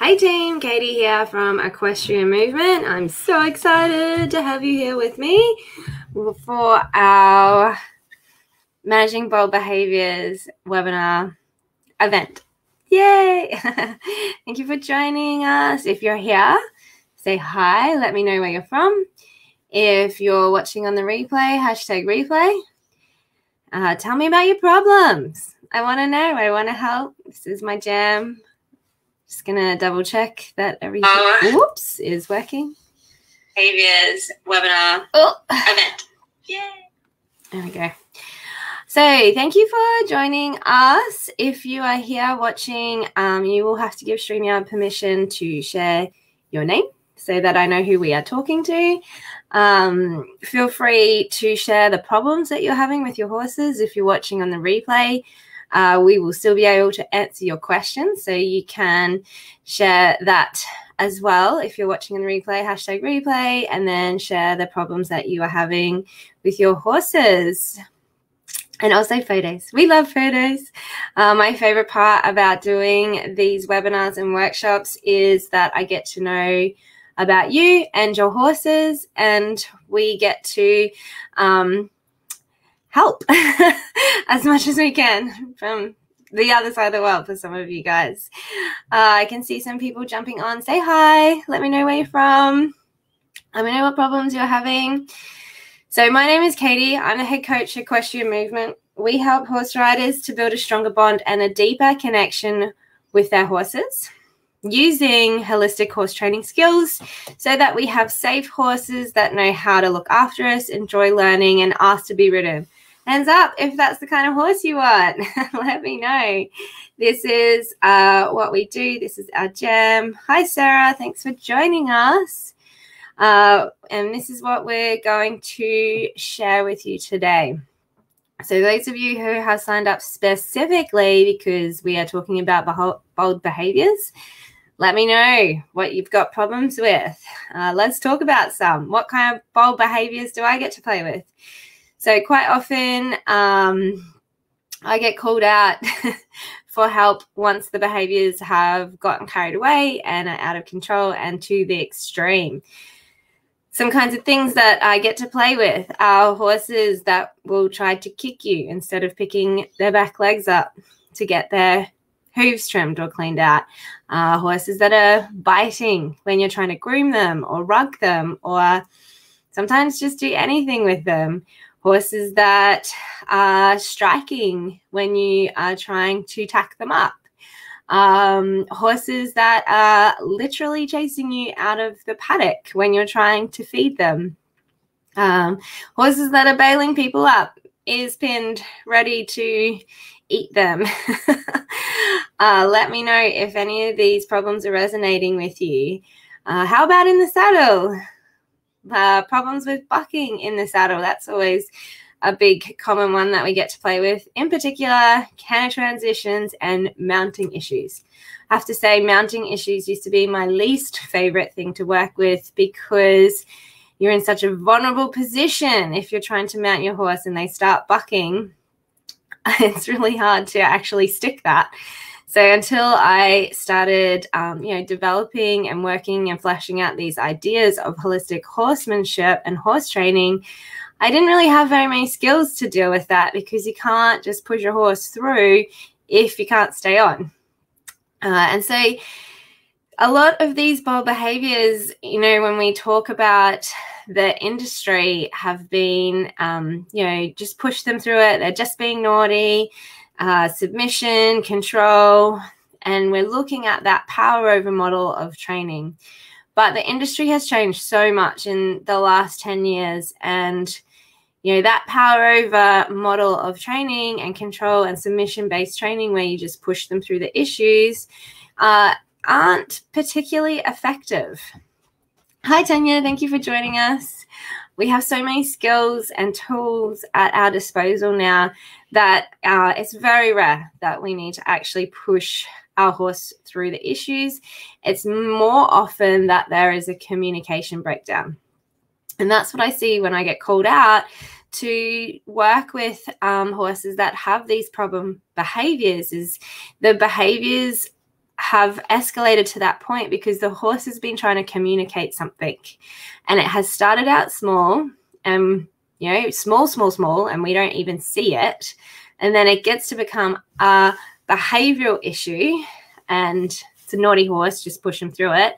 Hey team, Katie here from Equestrian Movement. I'm so excited to have you here with me for our Managing Bold Behaviours webinar event. Yay! Thank you for joining us. If you're here, say hi. Let me know where you're from. If you're watching on the replay, #replay. Tell me about your problems. I want to know. I want to help. This is my jam. Just going to double check that everything is working. Behaviours webinar event. Yay! There we go. So thank you for joining us. If you are here watching, you will have to give StreamYard permission to share your name so that I know who we are talking to. Feel free to share the problems that you're having with your horses. If you're watching on the replay, we will still be able to answer your questions, so you can share that as well if you're watching on the replay, #replay, and then share the problems that you are having with your horses. And also photos. We love photos. My favorite part about doing these webinars and workshops is that I get to know about you and your horses, and we get to help as much as we can from the other side of the world for some of you guys. I can see some people jumping on. Say hi. Let me know where you're from. Let me know what problems you're having. So my name is Katie. I'm the head coach at Equestrian Movement. We help horse riders to build a stronger bond and a deeper connection with their horses using holistic horse training skills so that we have safe horses that know how to look after us, enjoy learning, and ask to be ridden. Hands up if that's the kind of horse you want. Let me know. This is what we do. This is our jam. Hi, Sarah. Thanks for joining us. And this is what we're going to share with you today. So those of you who have signed up specifically because we are talking about bold behaviours, let me know what you've got problems with. Let's talk about some. What kind of bold behaviours do I get to play with? So quite often I get called out for help once the behaviours have gotten carried away and are out of control and to the extreme. Some kinds of things that I get to play with are horses that will try to kick you instead of picking their back legs up to get their hooves trimmed or cleaned out. Horses that are biting when you're trying to groom them or rug them, or sometimes just do anything with them. Horses that are striking when you are trying to tack them up. Horses that are literally chasing you out of the paddock when you're trying to feed them. Horses that are bailing people up, ears pinned, ready to eat them. Let me know if any of these problems are resonating with you. How about in the saddle? Problems with bucking in the saddle. That's always a big common one that we get to play with. In particular, canter transitions and mounting issues. I have to say mounting issues used to be my least favorite thing to work with because you're in such a vulnerable position if you're trying to mount your horse and they start bucking. It's really hard to actually stick that. So until I started, developing and working and fleshing out these ideas of holistic horsemanship and horse training, I didn't really have very many skills to deal with that because you can't just push your horse through if you can't stay on. And so a lot of these bold behaviors, when we talk about the industry, have been, just push them through it. They're just being naughty. Submission, control, and we're looking at that power over model of training. But the industry has changed so much in the last 10 years, and that power over model of training and control and submission-based training where you just push them through the issues aren't particularly effective. Hi, Tanya. Thank you for joining us. We have so many skills and tools at our disposal now that it's very rare that we need to actually push our horse through the issues. It's more often that there is a communication breakdown. And that's what I see when I get called out to work with horses that have these problem behaviors. Is the behaviors have escalated to that point because the horse has been trying to communicate something, and it has started out small and, you know, small, and we don't even see it. And then it gets to become a behavioral issue, and it's a naughty horse, just push him through it.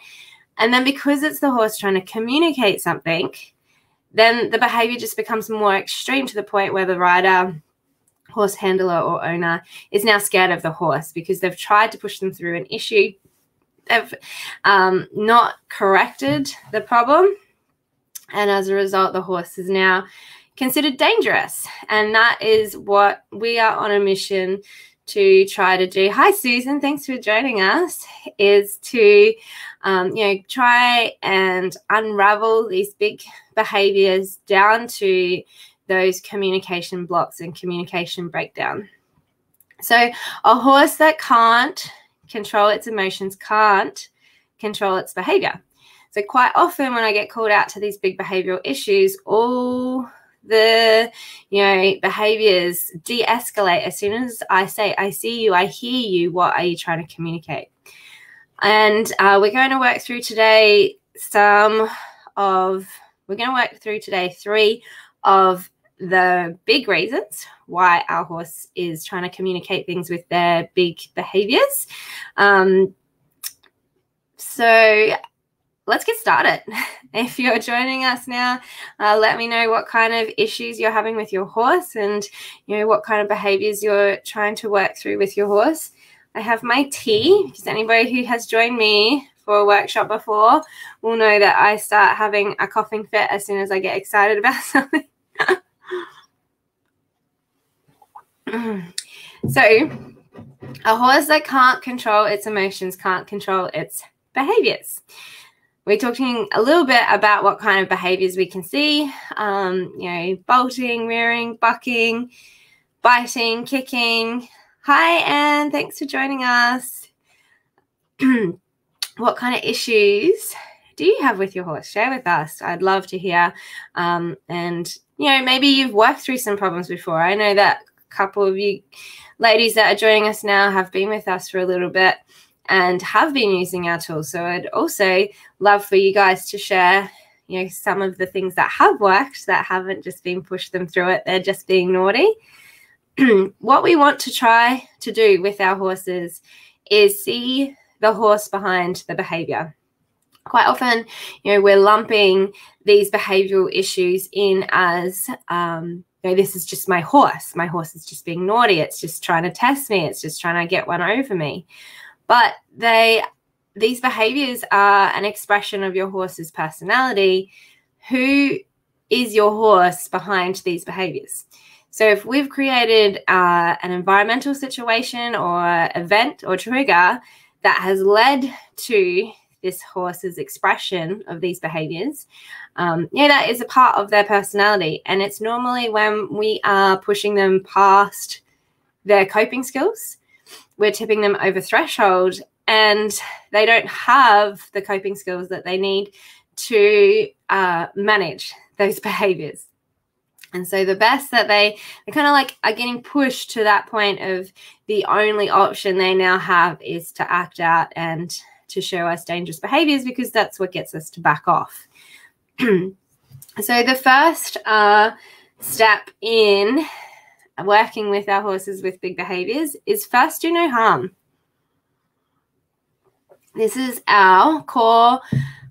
And then because it's the horse trying to communicate something, then the behavior just becomes more extreme to the point where the rider, horse handler or owner is now scared of the horse because they've tried to push them through an issue. They've not corrected the problem. And as a result, the horse is now considered dangerous. And that is what we are on a mission to try to do. Hi, Susan. Thanks for joining us. Is to, you know, try and unravel these big behaviors down to those communication blocks and communication breakdown. So a horse that can't control its emotions can't control its behavior. So quite often when I get called out to these big behavioral issues, all the, you know, behaviors de-escalate as soon as I say, I see you, I hear you, what are you trying to communicate? And we're going to work through today three of the big reasons why our horse is trying to communicate things with their big behaviors. So let's get started. If you're joining us now, let me know what kind of issues you're having with your horse and, you know, what kind of behaviors you're trying to work through with your horse. I have my tea because anybody who has joined me for a workshop before will know that I start having a coughing fit as soon as I get excited about something. So a horse that can't control its emotions can't control its behaviors. We're talking a little bit about what kind of behaviors we can see, you know, bolting, rearing, bucking, biting, kicking. Hi, Anne. Thanks for joining us. What kind of issues do you have with your horse? Share with us. I'd love to hear. And, you know, maybe you've worked through some problems before. I know that a couple of you ladies that are joining us now have been with us for a little bit and have been using our tools. So I'd also love for you guys to share, you know, some of the things that have worked, that haven't just been pushed them through it. They're just being naughty. What we want to try to do with our horses is see the horse behind the behavior. Quite often, you know, we're lumping these behavioral issues in as, you know, this is just my horse. My horse is just being naughty. It's just trying to test me. It's just trying to get one over me. But these behaviors are an expression of your horse's personality. Who is your horse behind these behaviors? So if we've created an environmental situation or event or trigger that has led to this horse's expression of these behaviors, that is a part of their personality. And it's normally when we are pushing them past their coping skills, we're tipping them over threshold, and they don't have the coping skills that they need to manage those behaviors. And so the best that they kind of like are getting pushed to that point of the only option they now have is to act out and to show us dangerous behaviors, because that's what gets us to back off. So the first step in working with our horses with big behaviors is first do no harm. This is our core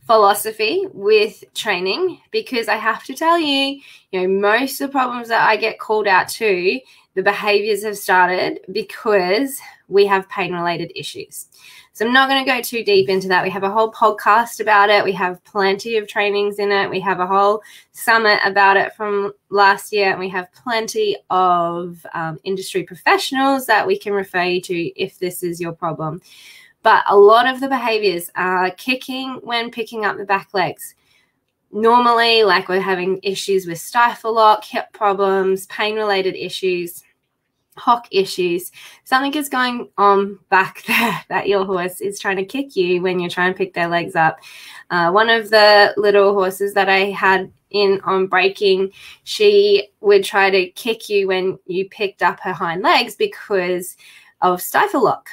philosophy with training, because I have to tell you, you know, most of the problems that I get called out to, the behaviors have started because we have pain-related issues. So I'm not going to go too deep into that. We have a whole podcast about it. We have plenty of trainings in it. We have a whole summit about it from last year. And we have plenty of industry professionals that we can refer you to if this is your problem. But a lot of the behaviors are kicking when picking up the back legs. Normally, like we're having issues with stifle lock, hip problems, pain-related issues, hock issues. Something is going on back there that your horse is trying to kick you when you're trying to pick their legs up. One of the little horses that I had in on breaking, she would try to kick you when you picked up her hind legs because of stifle lock.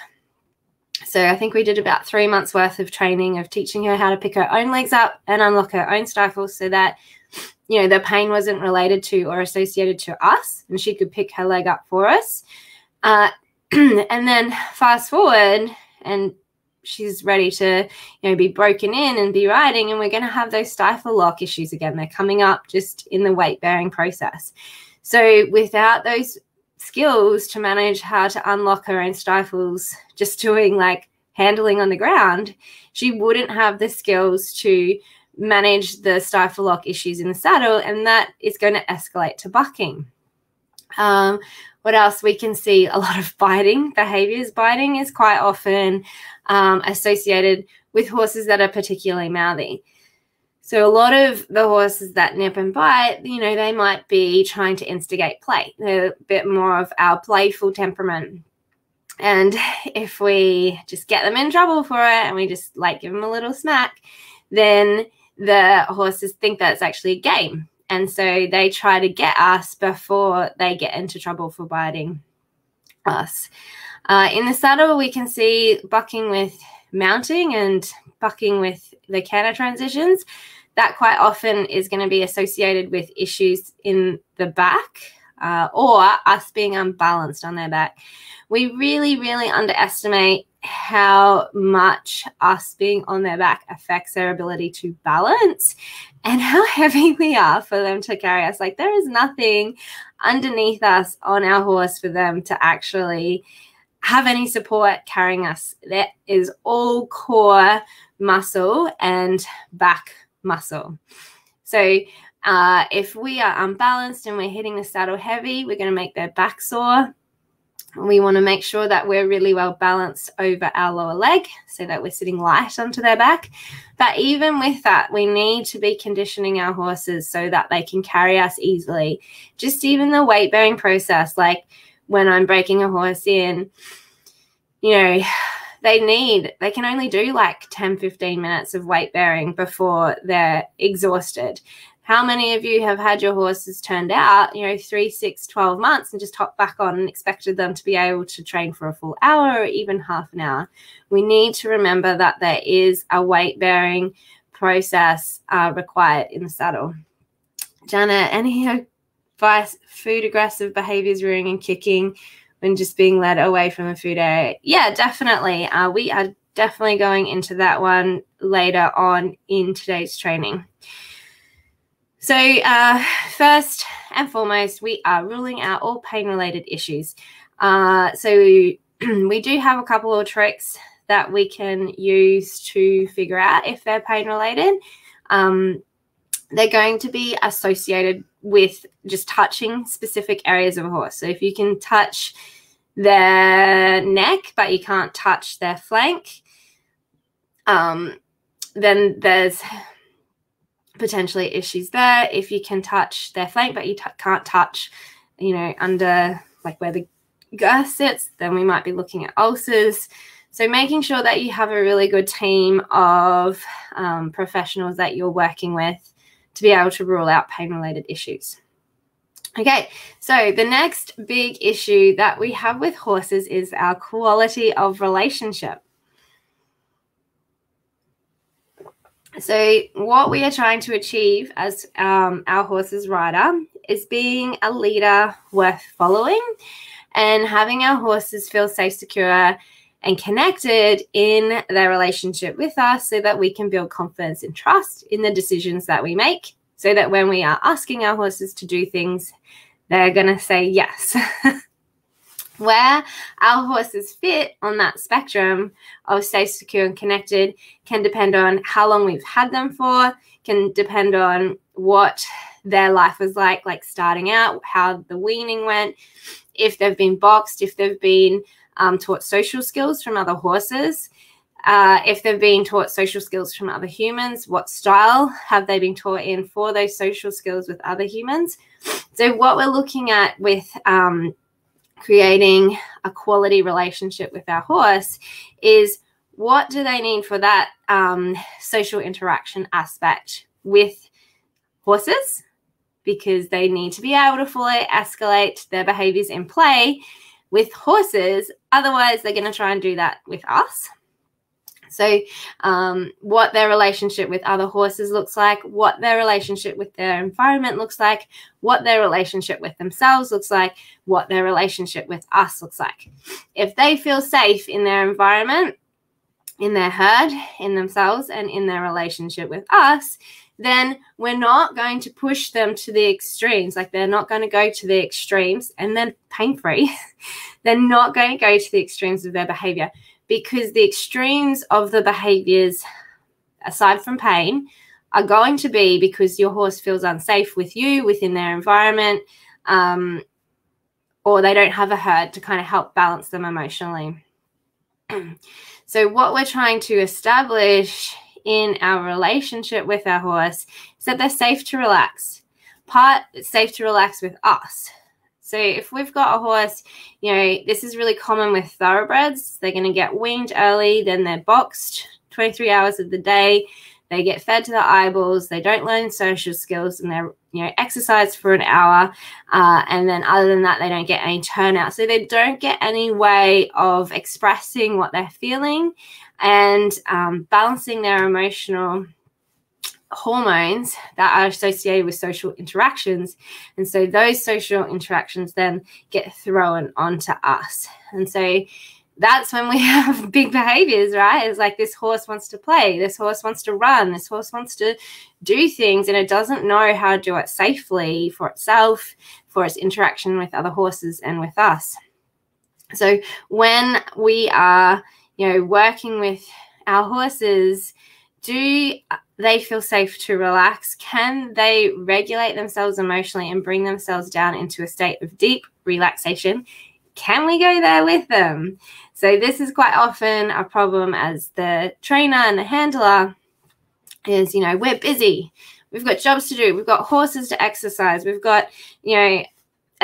So I think we did about 3 months worth of training of teaching her how to pick her own legs up and unlock her own stifles so that, you know, the pain wasn't related to or associated to us, and she could pick her leg up for us. And then fast forward, and she's ready to, you know, be broken in and be riding, and we're going to have those stifle lock issues again. They're coming up just in the weight bearing process. So without those skills to manage how to unlock her own stifles, just doing like handling on the ground, she wouldn't have the skills to manage the stifle lock issues in the saddle, and that is going to escalate to bucking. What else? We can see a lot of biting behaviors. Biting is quite often associated with horses that are particularly mouthy. So a lot of the horses that nip and bite, you know, they might be trying to instigate play. They're a bit more of our playful temperament. And if we just get them in trouble for it and we just like give them a little smack, then the horses think that it's actually a game. And so they try to get us before they get into trouble for biting us. In the saddle, we can see bucking with mounting and bucking with the canter transitions. That quite often is going to be associated with issues in the back or us being unbalanced on their back. We really, really underestimate how much us being on their back affects their ability to balance and how heavy we are for them to carry us. Like, there is nothing underneath us on our horse for them to actually have any support carrying us. That is all core muscle and back muscle. So if we are unbalanced and we're hitting the saddle heavy, we're going to make their back sore. We want to make sure that we're really well balanced over our lower leg so that we're sitting light onto their back. But even with that, we need to be conditioning our horses so that they can carry us easily. Just even the weight bearing process, like when I'm breaking a horse in, you know, they can only do like 10, 15 minutes of weight bearing before they're exhausted. How many of you have had your horses turned out, you know, 3, 6, 12 months and just hopped back on and expected them to be able to train for a full hour or even half an hour? We need to remember that there is a weight bearing process required in the saddle. Janet, any advice? Food aggressive behaviors, rearing and kicking when just being led away from the food area? Yeah, definitely. We are definitely going into that one later on in today's training. So first and foremost, we are ruling out all pain-related issues. So we do have a couple of tricks that we can use to figure out if they're pain-related. They're going to be associated with just touching specific areas of a horse. So if you can touch their neck, but you can't touch their flank, then there's potentially issues there. If you can touch their flank but you can't touch, you know, under like where the girth sits, then we might be looking at ulcers. So making sure that you have a really good team of professionals that you're working with to be able to rule out pain-related issues. Okay, so the next big issue that we have with horses is our quality of relationship. So what we are trying to achieve as our horse's rider is being a leader worth following and having our horses feel safe, secure, and connected in their relationship with us so that we can build confidence and trust in the decisions that we make, so that when we are asking our horses to do things, they're going to say yes. Where our horses fit on that spectrum of safe, secure, and connected can depend on how long we've had them for, can depend on what their life was like starting out, how the weaning went, if they've been boxed, if they've been taught social skills from other horses, if they've been taught social skills from other humans, what style have they been taught in for those social skills with other humans. So what we're looking at with creating a quality relationship with our horse is, what do they need for that social interaction aspect with horses? Because they need to be able to fully escalate their behaviors in play with horses Otherwise, they're going to try and do that with us. So what their relationship with other horses looks like, what their relationship with their environment looks like, what their relationship with themselves looks like, what their relationship with us looks like. If they feel safe in their environment, in their herd, in themselves, and in their relationship with us, then we're not going to push them to the extremes. Like, they're not going to go to the extremes and then pain-free. They're not going to go to the extremes of their behavior, because the extremes of the behaviors, aside from pain, are going to be because your horse feels unsafe with you, within their environment, or they don't have a herd to kind of help balance them emotionally. So what we're trying to establish in our relationship with our horse is that they're safe to relax. It's safe to relax with us. So if we've got a horse, this is really common with thoroughbreds. They're going to get weaned early, then they're boxed 23 hours of the day. They get fed to the eyeballs. They don't learn social skills, and they're exercise for an hour. And then other than that, they don't get any turnout. So they don't get any way of expressing what they're feeling and balancing their emotional hormones that are associated with social interactions. And so those social interactions then get thrown onto us. And so that's when we have big behaviors, right? It's like, this horse wants to play, this horse wants to run, this horse wants to do things, and it doesn't know how to do it safely for itself, for its interaction with other horses and with us. So when we are, working with our horses, do they feel safe to relax? Can they regulate themselves emotionally and bring themselves down into a state of deep relaxation? Can we go there with them? So this is quite often a problem as the trainer and the handler is, we're busy. We've got jobs to do. We've got horses to exercise. We've got, a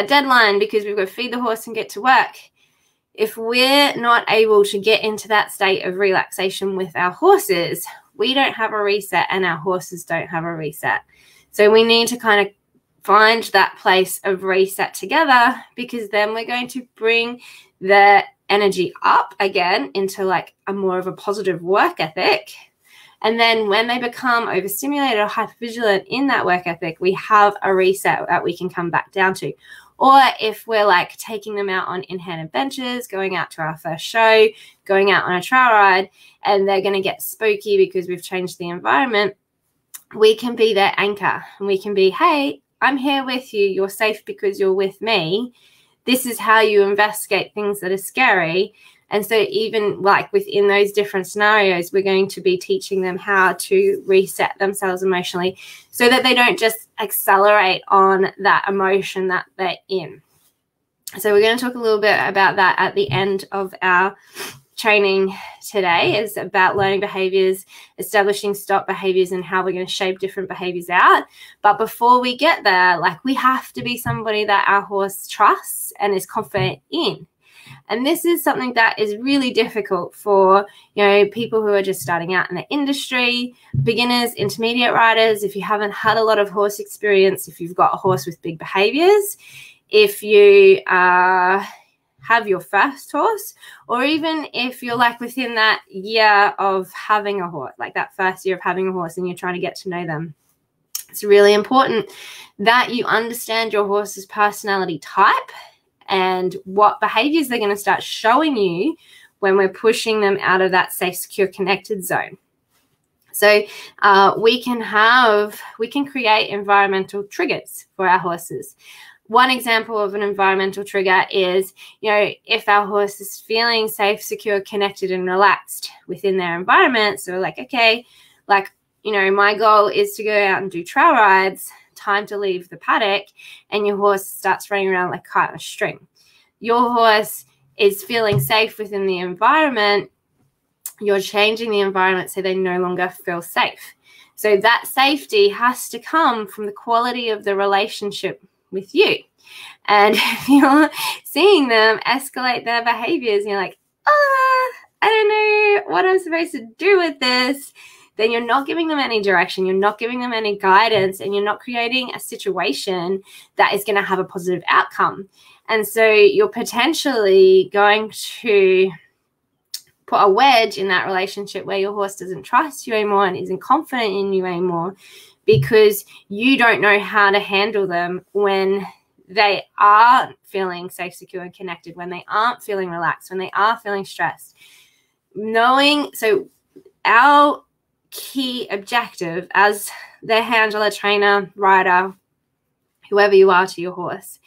deadline because we've got to feed the horse and get to work. If we're not able to get into that state of relaxation with our horses, we don't have a reset, and our horses don't have a reset. So we need to kind of find that place of reset together, because then we're going to bring the energy up again into like a more of a positive work ethic. And then when they become overstimulated or hypervigilant in that work ethic, we have a reset that we can come back down to. Or if we're like taking them out on in-hand adventures, going out to our first show, going out on a trail ride, and they're going to get spooky because we've changed the environment, we can be their anchor, and we can be, hey, I'm here with you. You're safe because you're with me. This is how you investigate things that are scary. And so even like within those different scenarios, we're going to be teaching them how to reset themselves emotionally so that they don't just accelerate on that emotion that they're in. So we're going to talk a little bit about that at the end of our training today. Is about learning behaviors, establishing stop behaviors, and how we're going to shape different behaviors out. But before we get there, like, we have to be somebody that our horse trusts and is confident in. And this is something that is really difficult for, people who are just starting out in the industry, beginners, intermediate riders. If you haven't had a lot of horse experience, if you've got a horse with big behaviors, if you have your first horse, or even if you're like within that year of having a horse, like that first year of having a horse, and you're trying to get to know them. It's really important that you understand your horse's personality type and what behaviors they're going to start showing you when we're pushing them out of that safe, secure, connected zone. So we can create environmental triggers for our horses. One example of an environmental trigger is, if our horse is feeling safe, secure, connected, and relaxed within their environment. So like, okay, like, my goal is to go out and do trail rides, time to leave the paddock, and your horse starts running around like a kite on a string. Your horse is feeling safe within the environment. You're changing the environment so they no longer feel safe. So that safety has to come from the quality of the relationship with you. And if you're seeing them escalate their behaviors and you're like, I don't know what I'm supposed to do with this, then you're not giving them any direction, you're not giving them any guidance, and you're not creating a situation that is going to have a positive outcome. And so you're potentially going to put a wedge in that relationship where your horse doesn't trust you anymore and isn't confident in you anymore, because you don't know how to handle them when they aren't feeling safe, secure, and connected, when they aren't feeling relaxed, when they are feeling stressed. So our key objective as the handler, trainer, rider, whoever you are to your horse,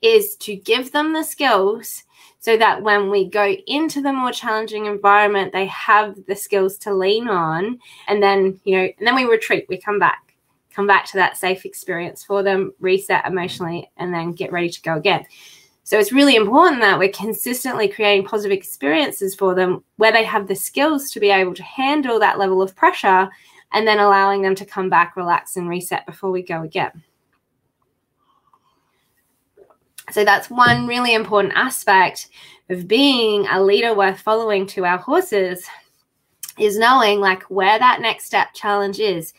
is to give them the skills so that when we go into the more challenging environment, they have the skills to lean on. And then, and then we retreat, we come back to that safe experience for them, reset emotionally, and then get ready to go again. So it's really important that we're consistently creating positive experiences for them where they have the skills to be able to handle that level of pressure, and then allowing them to come back, relax, and reset before we go again. So that's one really important aspect of being a leader worth following to our horses, is knowing like where that next step challenge is.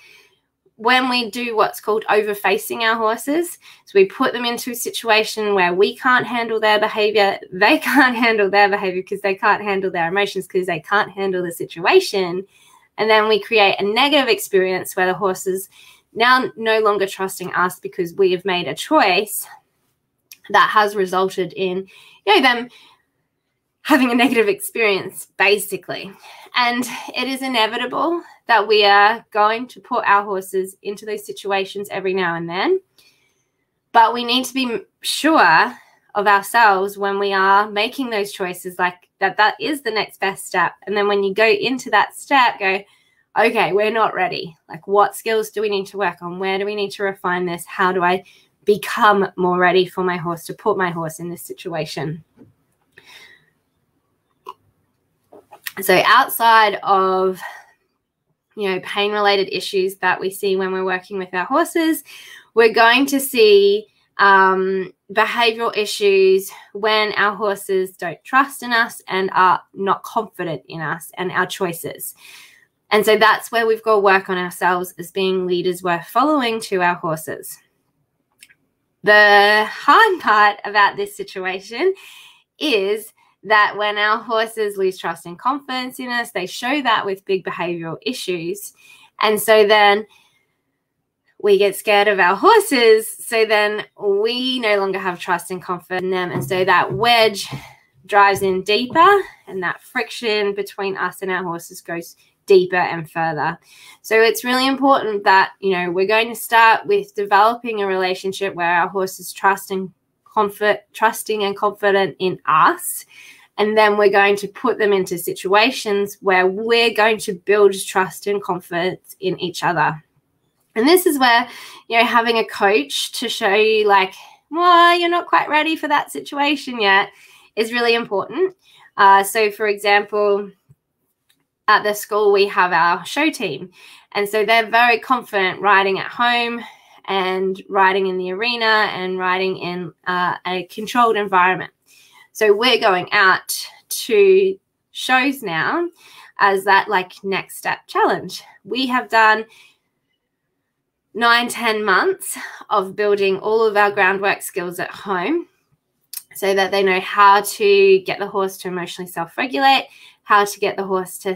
When we do what's called overfacing our horses, so we put them into a situation where we can't handle their behavior, they can't handle their behavior because they can't handle their emotions because they can't handle the situation. And then we create a negative experience where the horse is now no longer trusting us because we have made a choice that has resulted in, them having a negative experience, basically. And it is inevitable that we are going to put our horses into those situations every now and then. But we need to be sure of ourselves when we are making those choices, like that is the next best step. And then when you go into that step, go, okay, we're not ready. Like, what skills do we need to work on? Where do we need to refine this? How do I become more ready for my horse, to put my horse in this situation? So outside of, pain-related issues that we see when we're working with our horses, we're going to see behavioral issues when our horses don't trust in us and are not confident in us and our choices. And so that's where we've got to work on ourselves as being leaders worth following to our horses. The hard part about this situation is that when our horses lose trust and confidence in us, they show that with big behavioral issues. And so then we get scared of our horses. So then we no longer have trust and confidence in them. And so that wedge drives in deeper, and that friction between us and our horses goes deeper and further. So it's really important that, we're going to start with developing a relationship where our horses trusting and confident in us. And then we're going to put them into situations where we're going to build trust and confidence in each other. And this is where, having a coach to show you like, well, you're not quite ready for that situation yet is really important. So for example, at the school, we have our show team. And so they're very confident riding at home and riding in the arena and riding in a controlled environment. So we're going out to shows now as that like next step challenge. We have done 9-10 months of building all of our groundwork skills at home so that they know how to get the horse to emotionally self-regulate, how to get the horse to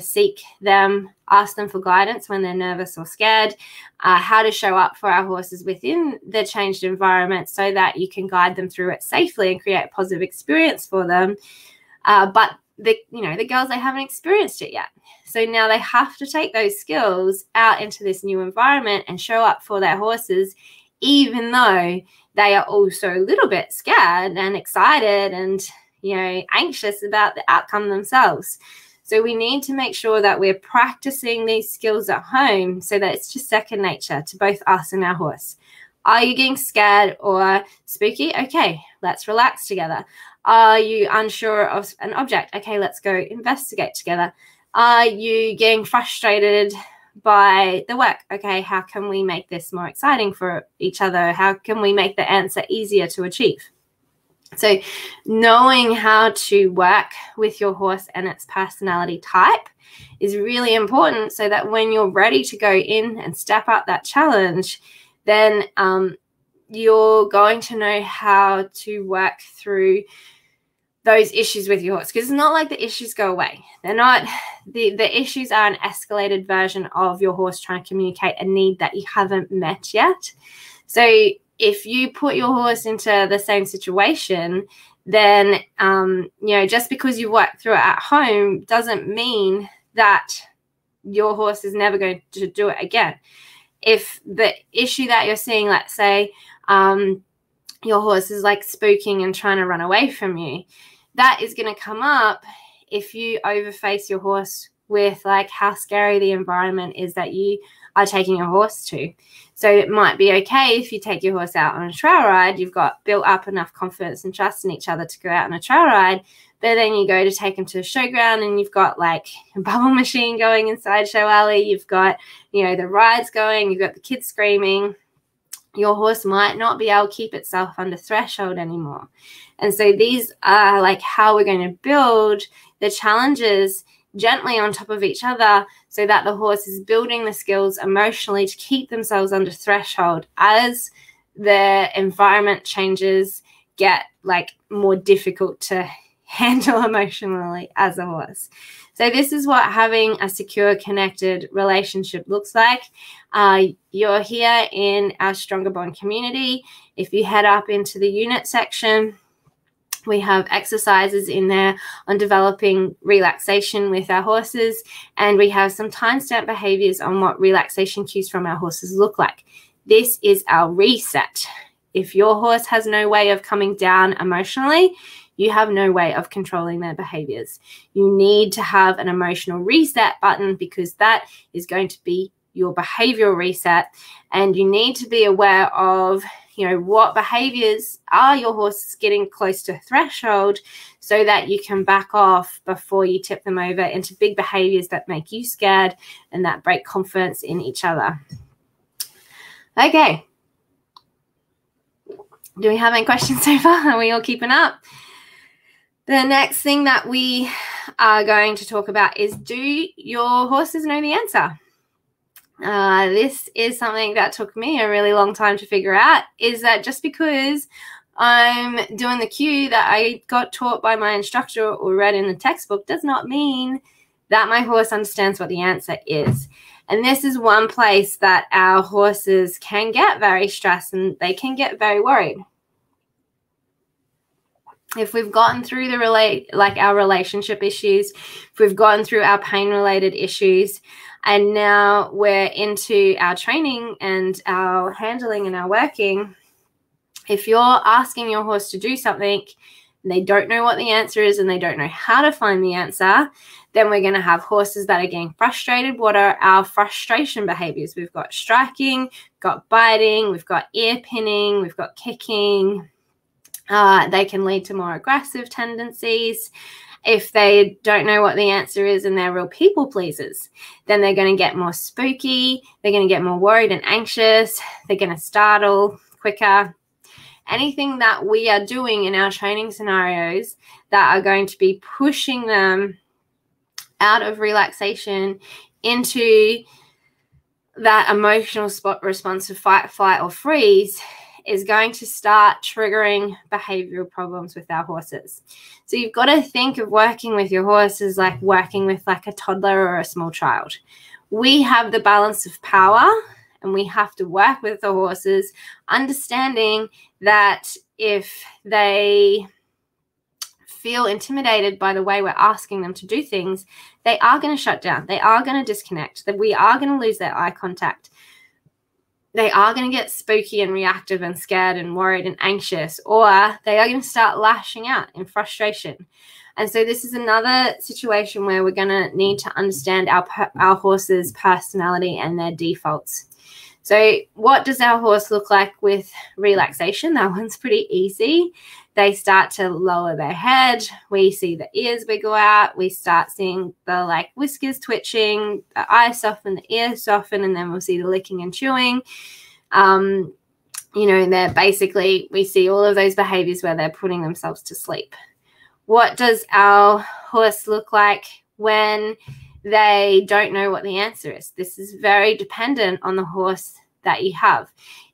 ask them for guidance when they're nervous or scared, how to show up for our horses within the changed environment so that you can guide them through it safely and create a positive experience for them. But the girls, they haven't experienced it yet. So now they have to take those skills out into this new environment and show up for their horses, even though they are also a little bit scared and excited and, anxious about the outcome themselves. So we need to make sure that we're practicing these skills at home so that it's just second nature to both us and our horse. Are you getting scared or spooky? Okay, let's relax together. Are you unsure of an object? Okay, let's go investigate together. Are you getting frustrated by the work? Okay, how can we make this more exciting for each other? How can we make the answer easier to achieve? So knowing how to work with your horse and its personality type is really important so that when you're ready to go in and step up that challenge, then you're going to know how to work through those issues with your horse, because it's not like the issues go away. They're not, the issues are an escalated version of your horse trying to communicate a need that you haven't met yet. So if you put your horse into the same situation, then, just because you work through it at home doesn't mean that your horse is never going to do it again. If the issue that you're seeing, let's say, your horse is like spooking and trying to run away from you, that is going to come up if you overface your horse with like how scary the environment is that you are taking your horse to. So it might be okay if you take your horse out on a trail ride, you've got built up enough confidence and trust in each other to go out on a trail ride, but then you go to take them to a showground and you've got like a bubble machine going inside Show Alley, you've got, the rides going, you've got the kids screaming. Your horse might not be able to keep itself under threshold anymore. And so these are like how we're going to build the challenges gently on top of each other so that the horse is building the skills emotionally to keep themselves under threshold as the environment changes get like more difficult to handle emotionally as a horse. So this is what having a secure, connected relationship looks like. You're here in our Stronger Bond community. If you head up into the unit section, we have exercises in there on developing relaxation with our horses, and we have some timestamp behaviors on what relaxation cues from our horses look like. This is our reset. If your horse has no way of coming down emotionally, you have no way of controlling their behaviors. You need to have an emotional reset button because that is going to be your behavioral reset. And you need to be aware of, what behaviors are your horses getting close to threshold so that you can back off before you tip them over into big behaviors that make you scared and that break confidence in each other. Okay. Do we have any questions so far? Are we all keeping up? The next thing that we are going to talk about is, do your horses know the answer? This is something that took me a really long time to figure out, is that just because I'm doing the cue that I got taught by my instructor or read in the textbook does not mean that my horse understands what the answer is. And this is one place that our horses can get very stressed and they can get very worried. If we've gotten through our relationship issues, if we've gotten through our pain-related issues, and now we're into our training and our handling and our working, if you're asking your horse to do something and they don't know what the answer is and they don't know how to find the answer, then we're going to have horses that are getting frustrated. What are our frustration behaviors? We've got striking, we've got biting, we've got ear pinning, we've got kicking. They can lead to more aggressive tendencies. If they don't know what the answer is and they're real people pleasers, then they're going to get more spooky. They're going to get more worried and anxious. They're going to startle quicker. Anything that we are doing in our training scenarios that are going to be pushing them out of relaxation into that emotional response of fight, flight, or freeze is going to start triggering behavioral problems with our horses. So you've got to think of working with your horses like working with like a toddler or a small child. We have the balance of power and we have to work with the horses, understanding that if they feel intimidated by the way we're asking them to do things, they are going to shut down. They are going to disconnect. That we are going to lose their eye contact. They are going to get spooky and reactive and scared and worried and anxious, or they are going to start lashing out in frustration. And so this is another situation where we're going to need to understand our horse's personality and their defaults. So what does our horse look like with relaxation? That one's pretty easy. They start to lower their head. We see the ears wiggle out. We start seeing the like whiskers twitching, the eyes soften, the ears soften, and then we'll see the licking and chewing. They're basically, we see all of those behaviors where they're putting themselves to sleep. What does our horse look like when they don't know what the answer is? This is very dependent on the horse that you have.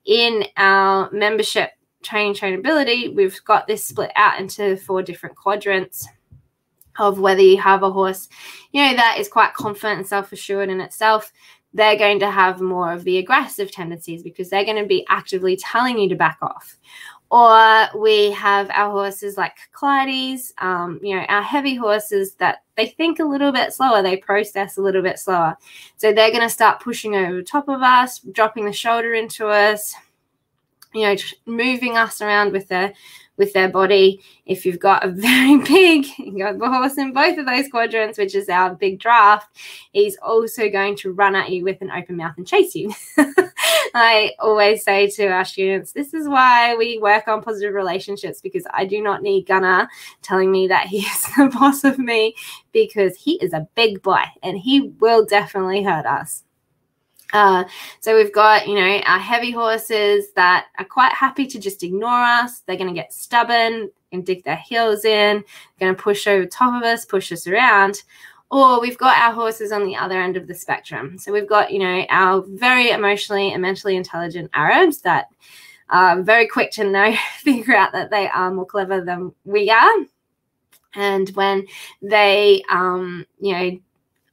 in our membership training trainability, we've got this split out into 4 different quadrants of whether you have a horse, you know, that is quite confident and self-assured in itself. They're going to have more of the aggressive tendencies because they're going to be actively telling you to back off. Or we have our horses like Clydes, you know, our heavy horses that they think a little bit slower, they process a little bit slower. So they're going to start pushing over the top of us, dropping the shoulder into us, you know, moving us around with their body. If you've got a very big, you got the horse in both of those quadrants, which is our big draft, he's also going to run at you with an open mouth and chase you. I always say to our students, this is why we work on positive relationships, because I do not need Gunnar telling me that he is the boss of me, because he is a big boy and he will definitely hurt us. So we've got, you know, our heavy horses that are quite happy to just ignore us. They're going to get stubborn and dig their heels in, going to push over top of us, push us around. Or we've got our horses on the other end of the spectrum. So we've got, you know, our very emotionally and mentally intelligent Arabs that are very quick to figure out that they are more clever than we are. And when they, you know,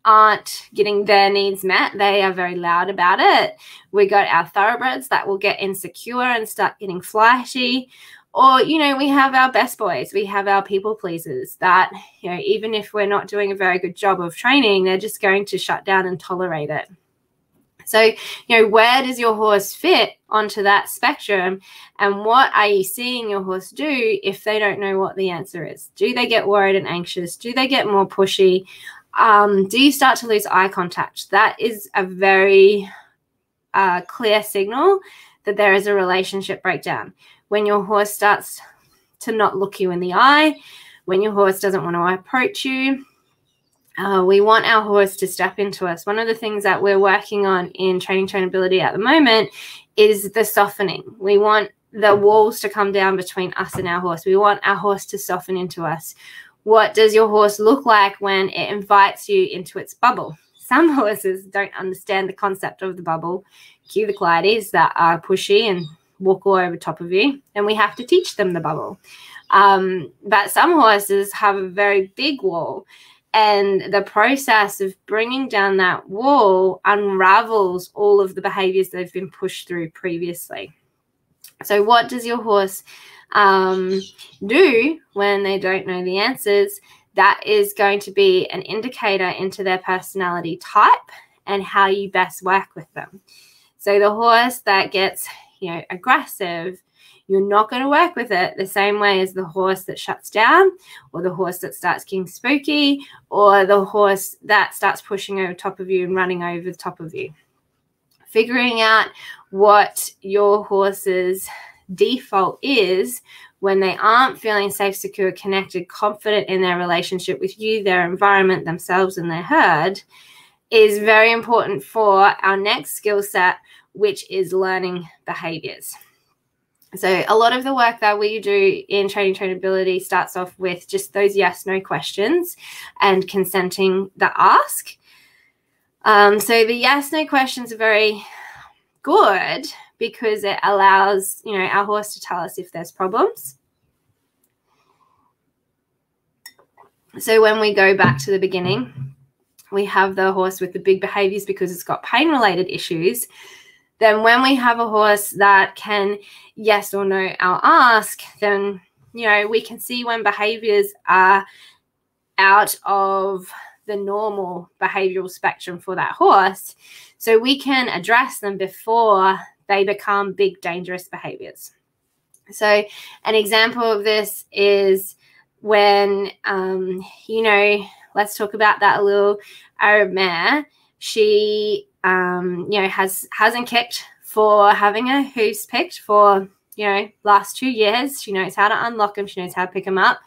aren't getting their needs met, they are very loud about it. We got our thoroughbreds that will get insecure and start getting flighty. Or, you know, we have our best boys, we have our people pleasers that, you know, even if we're not doing a very good job of training, they're just going to shut down and tolerate it. So, you know, where does your horse fit onto that spectrum, and what are you seeing your horse do if they don't know what the answer is? Do they get worried and anxious? Do they get more pushy? Do you start to lose eye contact? That is a very clear signal that there is a relationship breakdown. When your horse starts to not look you in the eye, when your horse doesn't want to approach you, we want our horse to step into us. One of the things that we're working on in training trainability at the moment is the softening. We want the walls to come down between us and our horse. We want our horse to soften into us. What does your horse look like when it invites you into its bubble? Some horses don't understand the concept of the bubble. Cue the Clydes that are pushy and walk all over top of you, and we have to teach them the bubble. But some horses have a very big wall, and the process of bringing down that wall unravels all of the behaviors they've been pushed through previously. So what does your horse do when they don't know the answers? That is going to be an indicator into their personality type and how you best work with them. So the horse that gets, you know, aggressive, you're not going to work with it the same way as the horse that shuts down, or the horse that starts getting spooky, or the horse that starts pushing over top of you and running over the top of you. Figuring out what your horse's default is when they aren't feeling safe, secure, connected, confident in their relationship with you, their environment, themselves, and their herd is very important for our next skill set, which is learning behaviors. So a lot of the work that we do in training trainability starts off with just those yes/no questions and consenting the ask. So the yes/no questions are very good because it allows, you know, our horse to tell us if there's problems. So when we go back to the beginning, we have the horse with the big behaviors because it's got pain-related issues. Then when we have a horse that can yes or no our ask, then, you know, we can see when behaviors are out of the normal behavioral spectrum for that horse, so we can address them before they become big, dangerous behaviors. So an example of this is when, you know, let's talk about that little Arab mare. She, you know, hasn't kicked for having her hooves picked for, you know, last 2 years. She knows how to unlock them. She knows how to pick them up.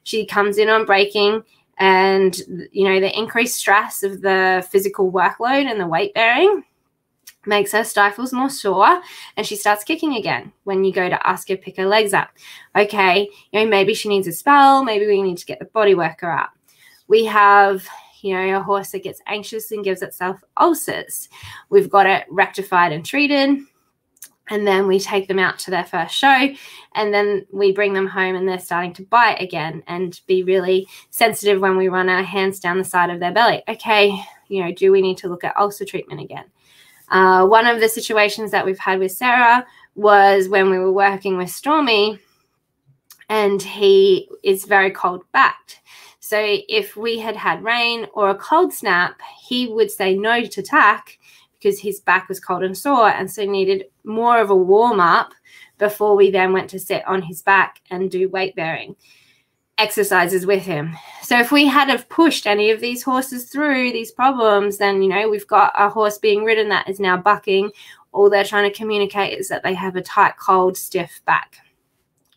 She comes in on breaking, and, you know, the increased stress of the physical workload and the weight bearing makes her stifles more sore, and she starts kicking again when you go to ask her to pick her legs up. Okay, you know, maybe she needs a spell. Maybe we need to get the body worker up. We have, you know, a horse that gets anxious and gives itself ulcers. We've got it rectified and treated. And then we take them out to their first show, and then we bring them home and they're starting to bite again and be really sensitive when we run our hands down the side of their belly. Okay, do we need to look at ulcer treatment again? One of the situations that we've had with Sarah was when we were working with Stormy, and he is very cold-backed. So if we had rain or a cold snap, he would say no to tack because his back was cold and sore, and so needed more of a warm-up before we then went to sit on his back and do weight-bearing exercises with him. So if we had have pushed any of these horses through these problems, then, we've got a horse being ridden that is now bucking. All they're trying to communicate is that they have a tight, cold, stiff back.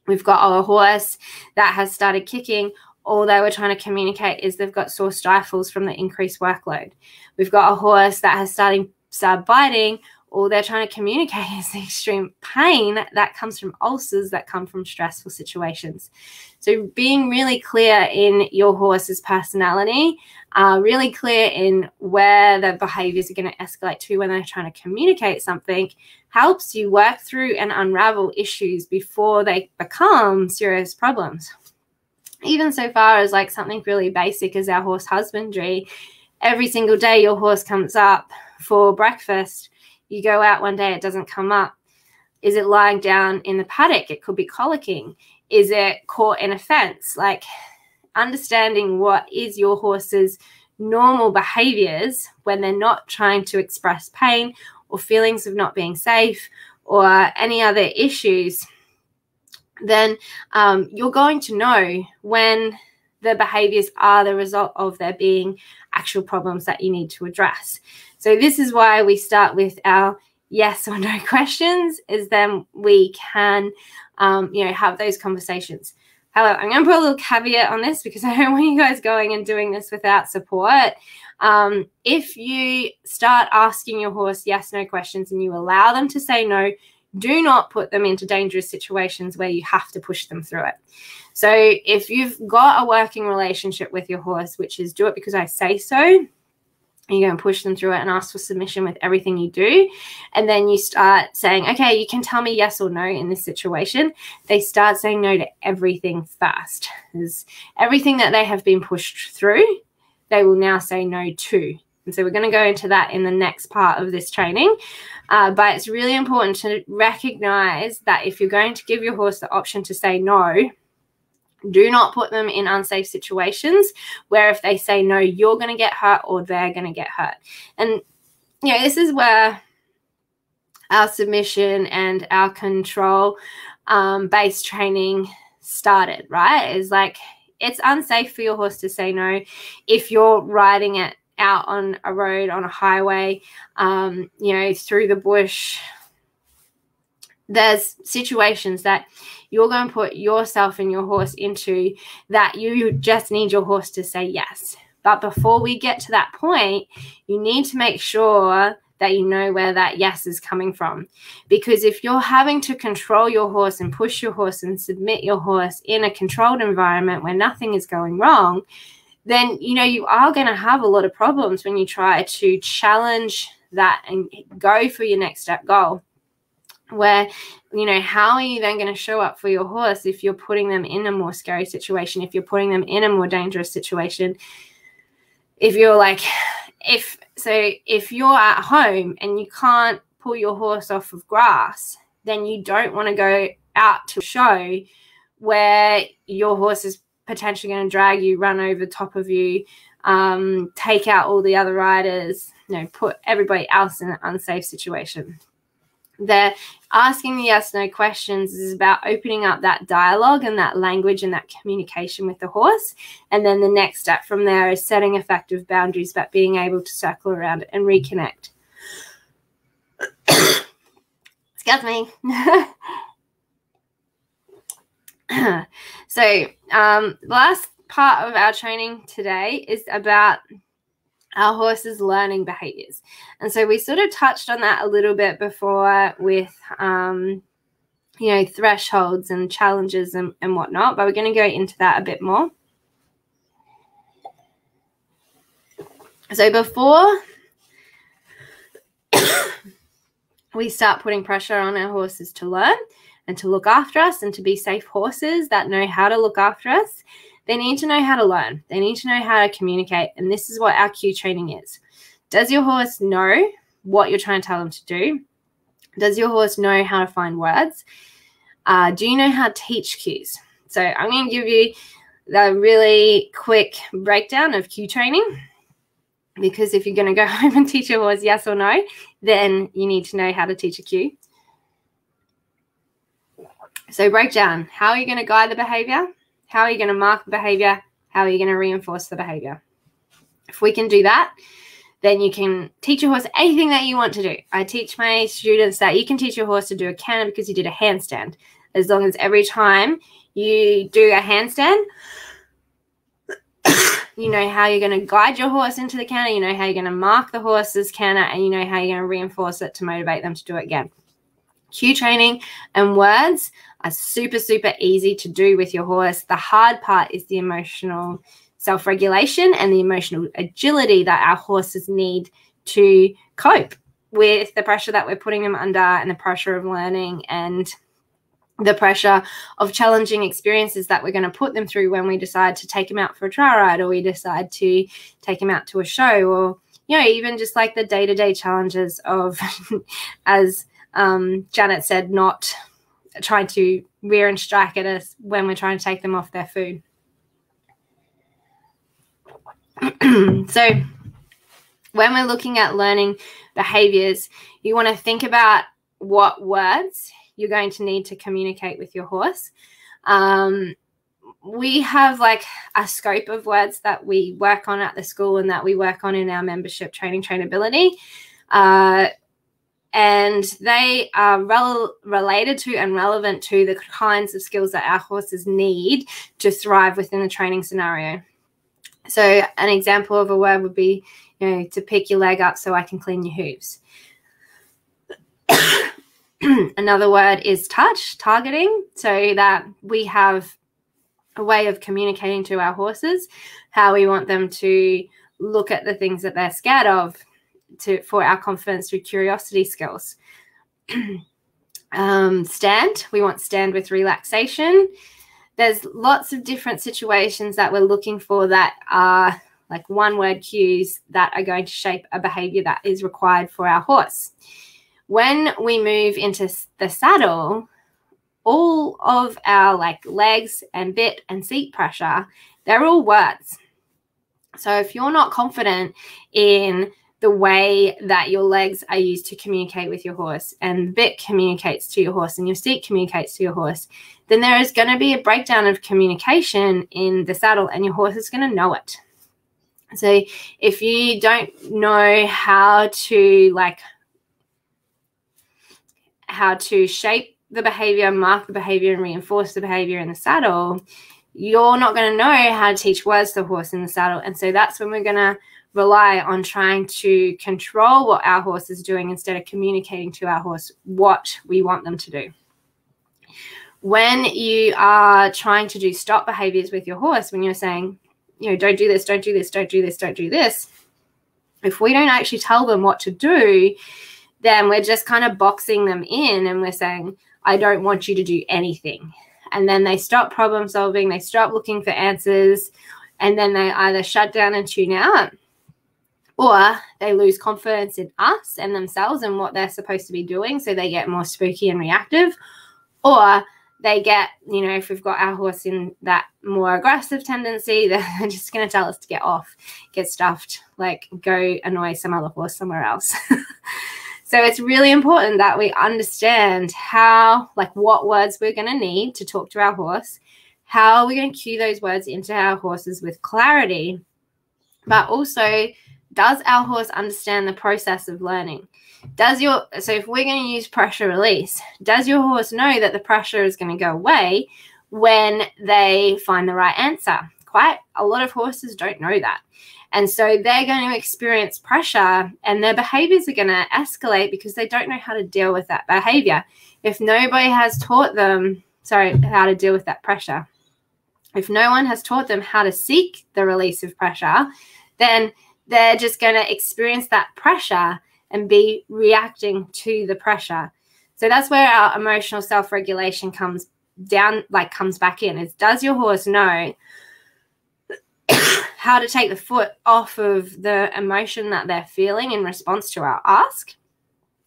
We've got a horse that has started kicking. All they were trying to communicate is they've got sore stifles from the increased workload. We've got a horse that has started biting. All they're trying to communicate is the extreme pain that comes from ulcers that come from stressful situations. So being really clear in your horse's personality, really clear in where the behaviors are going to escalate to when they're trying to communicate something, helps you work through and unravel issues before they become serious problems. Even so far as like something really basic as our horse husbandry. Every single day your horse comes up for breakfast. You go out one day, it doesn't come up. Is it lying down in the paddock? It could be colicking. Is it caught in a fence? Like understanding what is your horse's normal behaviors when they're not trying to express pain or feelings of not being safe or any other issues, then you're going to know when the behaviors are the result of there being actual problems that you need to address. So this is why we start with our yes or no questions, is then we can, have those conversations. However, I'm going to put a little caveat on this because I don't want you guys going and doing this without support. If you start asking your horse yes, no questions and you allow them to say no, do not put them into dangerous situations where you have to push them through it. So if you've got a working relationship with your horse, which is do it because I say so, you're going to push them through it and ask for submission with everything you do. And then you start saying, okay, you can tell me yes or no in this situation. They start saying no to everything fast. There's everything that they have been pushed through, they will now say no to. And so we're going to go into that in the next part of this training. But it's really important to recognize that if you're going to give your horse the option to say no, do not put them in unsafe situations where if they say no, you're going to get hurt or they're going to get hurt. And, this is where our submission and our control based training started, right? It's like it's unsafe for your horse to say no if you're riding it out on a road, on a highway, through the bush. There's situations that you're going to put yourself and your horse into that you just need your horse to say yes. But before we get to that point, you need to make sure that you know where that yes is coming from. Because if you're having to control your horse and push your horse and submit your horse in a controlled environment where nothing is going wrong, then, you are going to have a lot of problems when you try to challenge that and go for your next step goal. Where, how are you then going to show up for your horse if you're putting them in a more scary situation, if you're putting them in a more dangerous situation? If you're if you're at home and you can't pull your horse off of grass, then you don't want to go out to a show where your horse is potentially going to drag you, run over the top of you, take out all the other riders, put everybody else in an unsafe situation. The asking the yes, no questions is about opening up that dialogue and that language and that communication with the horse. And then the next step from there is setting effective boundaries, about being able to circle around it and reconnect. Excuse me. So the last part of our training today is about our horse's learning behaviors. And so we sort of touched on that a little bit before with, thresholds and challenges and whatnot, but we're going to go into that a bit more. So before we start putting pressure on our horses to learn and to look after us and to be safe horses that know how to look after us, they need to know how to learn. They need to know how to communicate. And this is what our cue training is. Does your horse know what you're trying to tell them to do? Does your horse know how to find words? Do you know how to teach cues? So I'm going to give you the really quick breakdown of cue training, because if you're going to go home and teach your horse yes or no, then you need to know how to teach a cue. So breakdown: how are you going to guide the behavior? How are you going to mark the behavior? How are you going to reinforce the behavior? If we can do that, then you can teach your horse anything that you want to do. I teach my students that you can teach your horse to do a canter because you did a handstand. As long as every time you do a handstand, you know how you're going to guide your horse into the canter, you know how you're going to mark the horse's canter, and you know how you're going to reinforce it to motivate them to do it again. Cue training and words are super, super easy to do with your horse. The hard part is the emotional self-regulation and the emotional agility that our horses need to cope with the pressure that we're putting them under, and the pressure of learning, and the pressure of challenging experiences that we're going to put them through when we decide to take them out for a trial ride, or we decide to take them out to a show, or, you know, even just like the day-to-day challenges of, as Janet said, not trying to rear and strike at us when we're trying to take them off their food. So when we're looking at learning behaviors, you want to think about what words you're going to need to communicate with your horse. We have like a scope of words that we work on at the school and that we work on in our membership training, Trainability. And they are related to and relevant to the kinds of skills that our horses need to thrive within the training scenario. So an example of a word would be, you know, to pick your leg up so I can clean your hooves. Another word is touch, targeting, so that we have a way of communicating to our horses how we want them to look at the things that they're scared of for our confidence through curiosity skills. Stand, we want stand with relaxation. There's lots of different situations that we're looking for that are like one-word cues that are going to shape a behavior that is required for our horse. When we move into the saddle, all of our like legs and bit and seat pressure, they're all words. So if you're not confident in the way that your legs are used to communicate with your horse, and the bit communicates to your horse, and your seat communicates to your horse, then there is going to be a breakdown of communication in the saddle, and your horse is going to know it. So if you don't know how to shape the behavior, mark the behavior, and reinforce the behavior in the saddle, you're not going to know how to teach words to the horse in the saddle. And so that's when we're going to rely on trying to control what our horse is doing instead of communicating to our horse what we want them to do. When you are trying to do stop behaviors with your horse, when you're saying, you know, don't do this, don't do this, don't do this, don't do this, if we don't actually tell them what to do, then we're just kind of boxing them in, and we're saying, I don't want you to do anything. And then they stop problem solving, they stop looking for answers, and then they either shut down and tune out, or they lose confidence in us and themselves and what they're supposed to be doing, so they get more spooky and reactive, or they get, you know, if we've got our horse in that more aggressive tendency, they're just going to tell us to get off, get stuffed, like go annoy some other horse somewhere else. So it's really important that we understand how, like, what words we're going to need to talk to our horse, how we're going to cue those words into our horses with clarity, but also, does our horse understand the process of learning? So if we're going to use pressure release, does your horse know that the pressure is going to go away when they find the right answer? Quite a lot of horses don't know that. And so they're going to experience pressure, and their behaviors are going to escalate because they don't know how to deal with that behavior. If nobody has taught them, how to deal with that pressure, if no one has taught them how to seek the release of pressure, then they're just going to experience that pressure, and B, reacting to the pressure. So that's where our emotional self-regulation comes back in, is does your horse know how to take the foot off of the emotion that they're feeling in response to our ask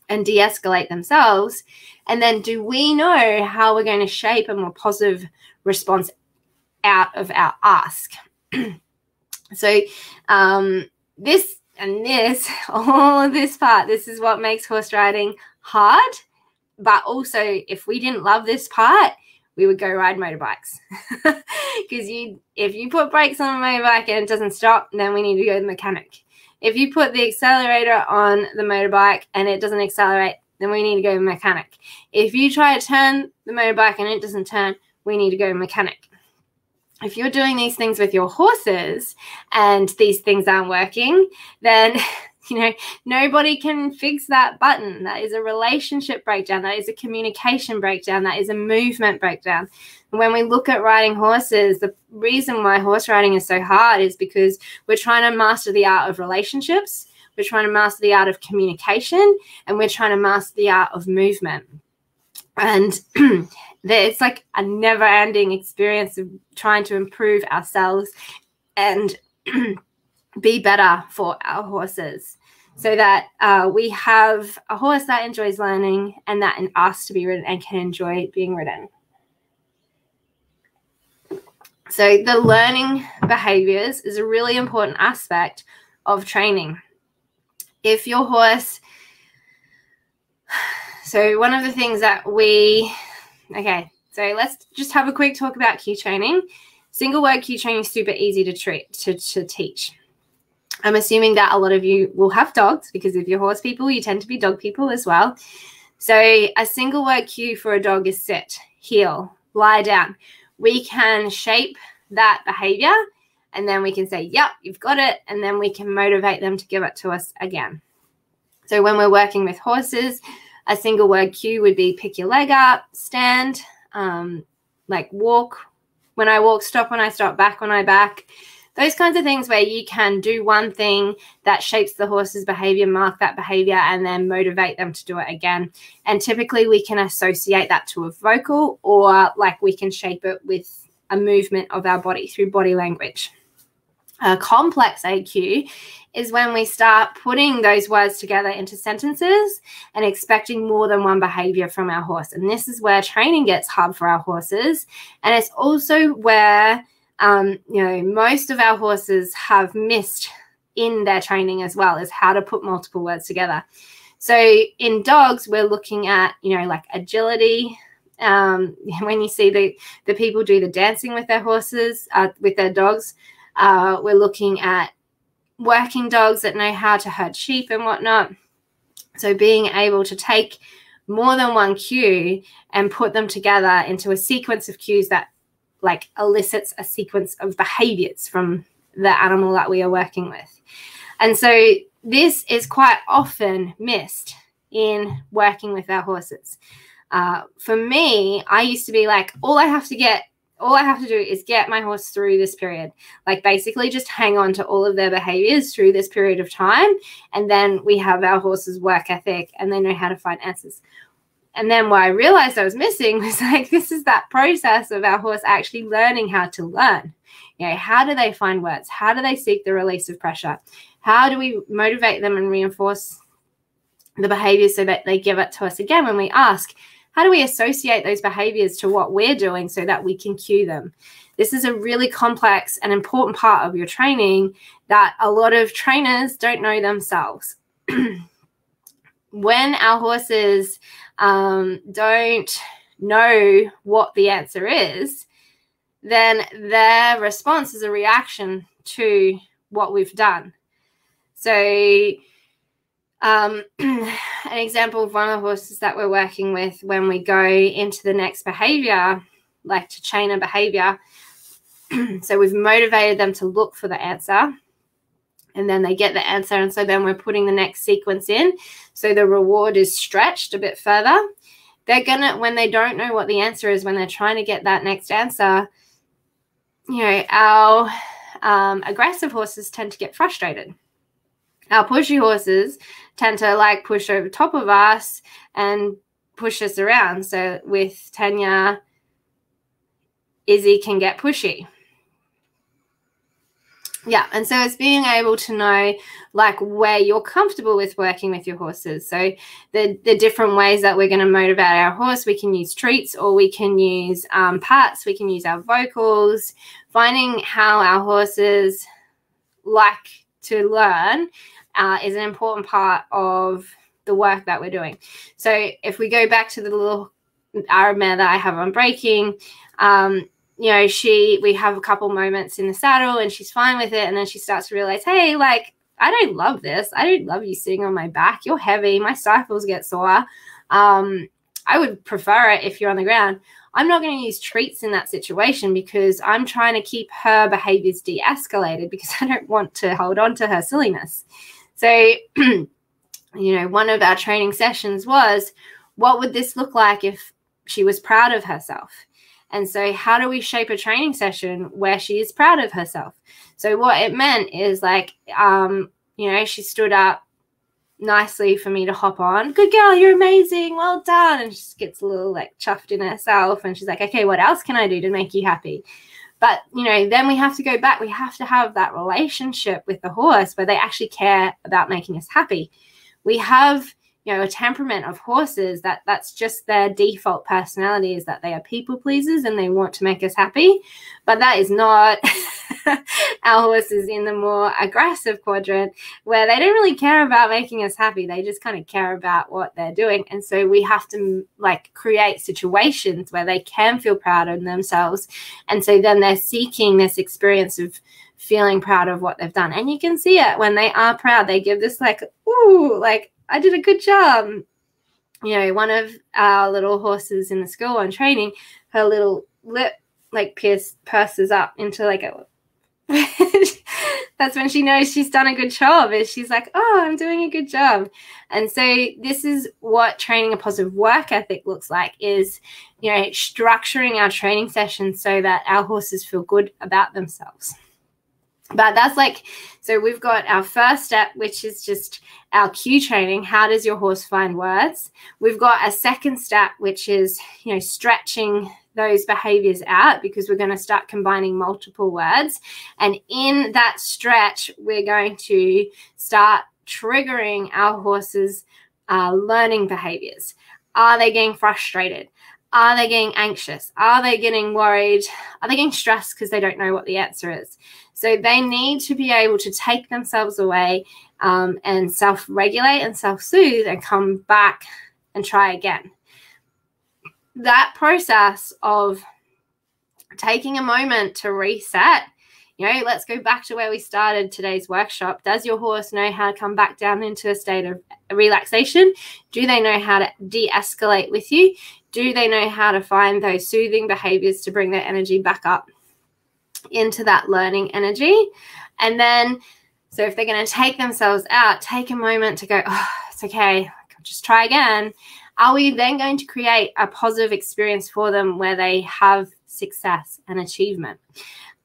and de-escalate themselves? And then do we know how we're going to shape a more positive response out of our ask? So this, all of this part, this is what makes horse riding hard. But also, if we didn't love this part, we would go ride motorbikes. Because if you put brakes on a motorbike and it doesn't stop, then we need to go to the mechanic. If you put the accelerator on the motorbike and it doesn't accelerate, then we need to go to the mechanic. If you try to turn the motorbike and it doesn't turn, we need to go to the mechanic. If you're doing these things with your horses and these things aren't working, then nobody can fix that button. That is a relationship breakdown. That is a communication breakdown. That is a movement breakdown. And when we look at riding horses, the reason why horse riding is so hard is because we're trying to master the art of relationships. We're trying to master the art of communication, and we're trying to master the art of movement. And it's like a never-ending experience of trying to improve ourselves and be better for our horses, so that we have a horse that enjoys learning and that asks to be ridden and can enjoy being ridden. So the learning behaviors is a really important aspect of training. If your horse, so one of the things that so let's just have a quick talk about cue training. Single word cue training is super easy to teach. I'm assuming that a lot of you will have dogs, because if you're horse people, you tend to be dog people as well. So a single word cue for a dog is sit, heel, lie down. We can shape that behavior, and then we can say, yep, you've got it, and then we can motivate them to give it to us again. So when we're working with horses, a single word cue would be pick your leg up, stand, like walk when I walk, stop when I stop, back when I back. Those kinds of things where you can do one thing that shapes the horse's behavior, mark that behavior, and then motivate them to do it again. And typically we can associate that to a vocal, or like we can shape it with a movement of our body through body language. A complex AQ is when we start putting those words together into sentences and expecting more than one behavior from our horse. And this is where training gets hard for our horses. And it's also where most of our horses have missed in their training as well, is how to put multiple words together. So in dogs, we're looking at, like agility. When you see the people do the dancing with their horses, with their dogs, we're looking at working dogs that know how to herd sheep and whatnot. So being able to take more than one cue and put them together into a sequence of cues that like elicits a sequence of behaviors from the animal that we are working with. And so this is quite often missed in working with our horses. For me, I used to be like, all I have to do is get my horse through this period. Like basically just hang on to all of their behaviors through this period of time. And then we have our horse's work ethic and they know how to find answers. And then what I realized I was missing was like, this is that process of our horse actually learning how to learn. How do they find words? How do they seek the release of pressure? How do we motivate them and reinforce the behaviors so that they give it to us again when we ask? How do we associate those behaviors to what we're doing so that we can cue them? This is a really complex and important part of your training that a lot of trainers don't know themselves. When our horses don't know what the answer is, then their response is a reaction to what we've done. So an example of one of the horses that we're working with when we go into the next behavior, like to chain a behavior. So we've motivated them to look for the answer, and then they get the answer. And so then we're putting the next sequence in. So the reward is stretched a bit further. They're gonna, when they don't know what the answer is, when they're trying to get that next answer, our aggressive horses tend to get frustrated. Our pushy horses tend to like push over top of us and push us around. So with Tanya, Izzy can get pushy. Yeah, and so it's being able to know like where you're comfortable with working with your horses. So the different ways that we're going to motivate our horse, we can use treats, or we can use pats, we can use our vocals. Finding how our horses like to learn is an important part of the work that we're doing. So if we go back to the little Arab mare that I have on breaking, you know, we have a couple moments in the saddle and she's fine with it. And then she starts to realize, hey, like, I don't love this. I don't love you sitting on my back. You're heavy. My stifles get sore. I would prefer it if you're on the ground. I'm not going to use treats in that situation because I'm trying to keep her behaviors de-escalated because I don't want to hold on to her silliness. So, you know, one of our training sessions was, what would this look like if she was proud of herself? And so how do we shape a training session where she is proud of herself? So what it meant is like, you know, she stood up nicely for me to hop on. Good girl, you're amazing. Well done. And she just gets a little like chuffed in herself. And she's like, okay, what else can I do to make you happy? But, you know, then we have to go back. We have to have that relationship with the horse where they actually care about making us happy. We have, you know, a temperament of horses that's just their default personality, is that they are people pleasers and they want to make us happy. But that is not our horses in the more aggressive quadrant, where they don't really care about making us happy. They just kind of care about what they're doing. And so we have to like create situations where they can feel proud of themselves. And so then they're seeking this experience of feeling proud of what they've done. And you can see it when they are proud. They give this like, ooh, like, I did a good job. You know, one of our little horses in the school on training, her little lip like purses up into like a that's when she knows she's done a good job, is she's like, oh, I'm doing a good job. And so this is what training a positive work ethic looks like, is, you know, structuring our training sessions so that our horses feel good about themselves. But that's like, so we've got our first step, which is just our cue training. How does your horse find words? We've got a second step, which is, you know, stretching those behaviors out, because we're going to start combining multiple words. And in that stretch, we're going to start triggering our horses' learning behaviors. Are they getting frustrated? Are they getting anxious? Are they getting worried? Are they getting stressed because they don't know what the answer is? So they need to be able to take themselves away and self-regulate and self-soothe and come back and try again. That process of taking a moment to reset, you know, let's go back to where we started today's workshop. Does your horse know how to come back down into a state of relaxation? Do they know how to de-escalate with you? Do they know how to find those soothing behaviors to bring their energy back up into that learning energy? And then, so if they're going to take themselves out, take a moment to go, oh, it's okay, I'll just try again. Are we then going to create a positive experience for them where they have success and achievement?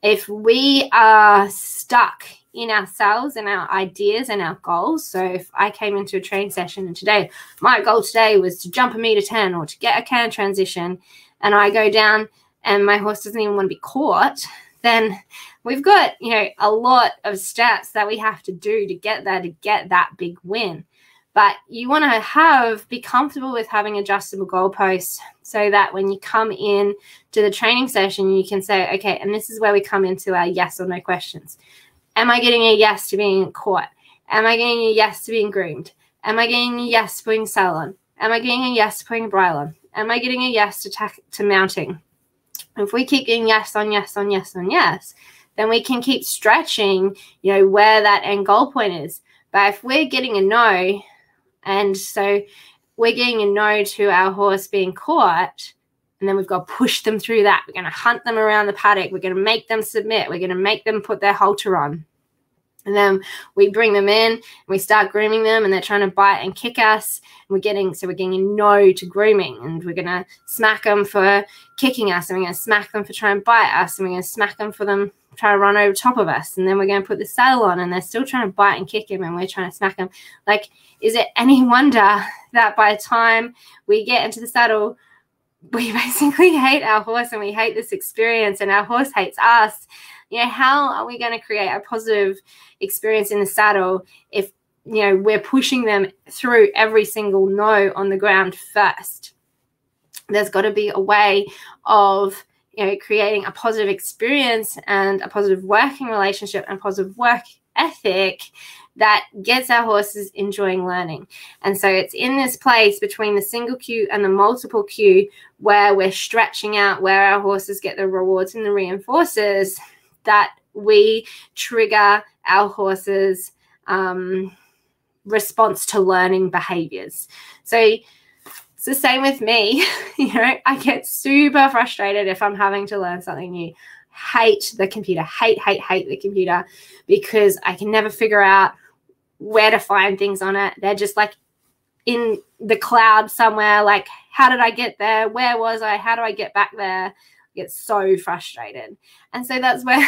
If we are stuck in ourselves and our ideas and our goals, so if I came into a training session and today, my goal today was to jump a meter 10 or to get a can transition, and I go down and my horse doesn't even want to be caught, then we've got, you know, a lot of steps that we have to do to get there, to get that big win. But you want to be comfortable with having adjustable goalposts so that when you come in to the training session, you can say, okay, and this is where we come into our yes or no questions. Am I getting a yes to being caught? Am I getting a yes to being groomed? Am I getting a yes to putting saddle on? Am I getting a yes to putting a bridle on? Am I getting a yes to mounting? If we keep getting yes on yes on yes on yes, then we can keep stretching, you know, where that end goal point is. But if we're getting a no, and so we're getting a no to our horse being caught, and then we've got to push them through that. We're going to hunt them around the paddock. We're going to make them submit. We're going to make them put their halter on. And then we bring them in and we start grooming them, and they're trying to bite and kick us. And we're getting a no to grooming, and we're going to smack them for kicking us, and we're going to smack them for trying to bite us, and we're going to smack them for them trying to run over top of us. And then we're going to put the saddle on, and they're still trying to bite and kick him, and we're trying to smack them. Like, is it any wonder that by the time we get into the saddle, we basically hate our horse and we hate this experience, and our horse hates us? How are we going to create a positive experience in the saddle if, we're pushing them through every single no on the ground first? There's got to be a way of, creating a positive experience and a positive working relationship and positive work ethic that gets our horses enjoying learning. And so it's in this place between the single cue and the multiple cue where we're stretching out, where our horses get the rewards and the reinforcers, that we trigger our horses' response to learning behaviors. So it's the same with me. I get super frustrated if I'm having to learn something new. Hate the computer, hate the computer, because I can never figure out where to find things on it. They're just like in the cloud somewhere. Like, how did I get there? Where was I? How do I get back there? Get so frustrated. And so that's where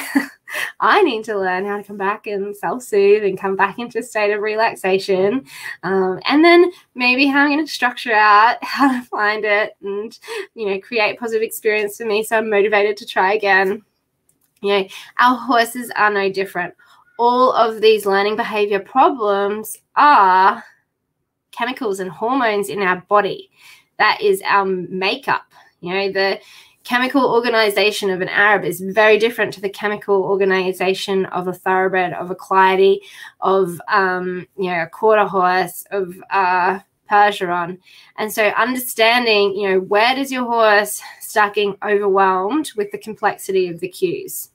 I need to learn how to come back and self-soothe and come back into a state of relaxation. And then maybe how I'm going to structure out how to find it and, create positive experience for me so I'm motivated to try again. Our horses are no different. All of these learning behavior problems are chemicals and hormones in our body. That is our makeup. The chemical organization of an Arab is very different to the chemical organization of a thoroughbred, of a Clyde, of a quarter horse, of Percheron. And so understanding, where does your horse start getting overwhelmed with the complexity of the cues?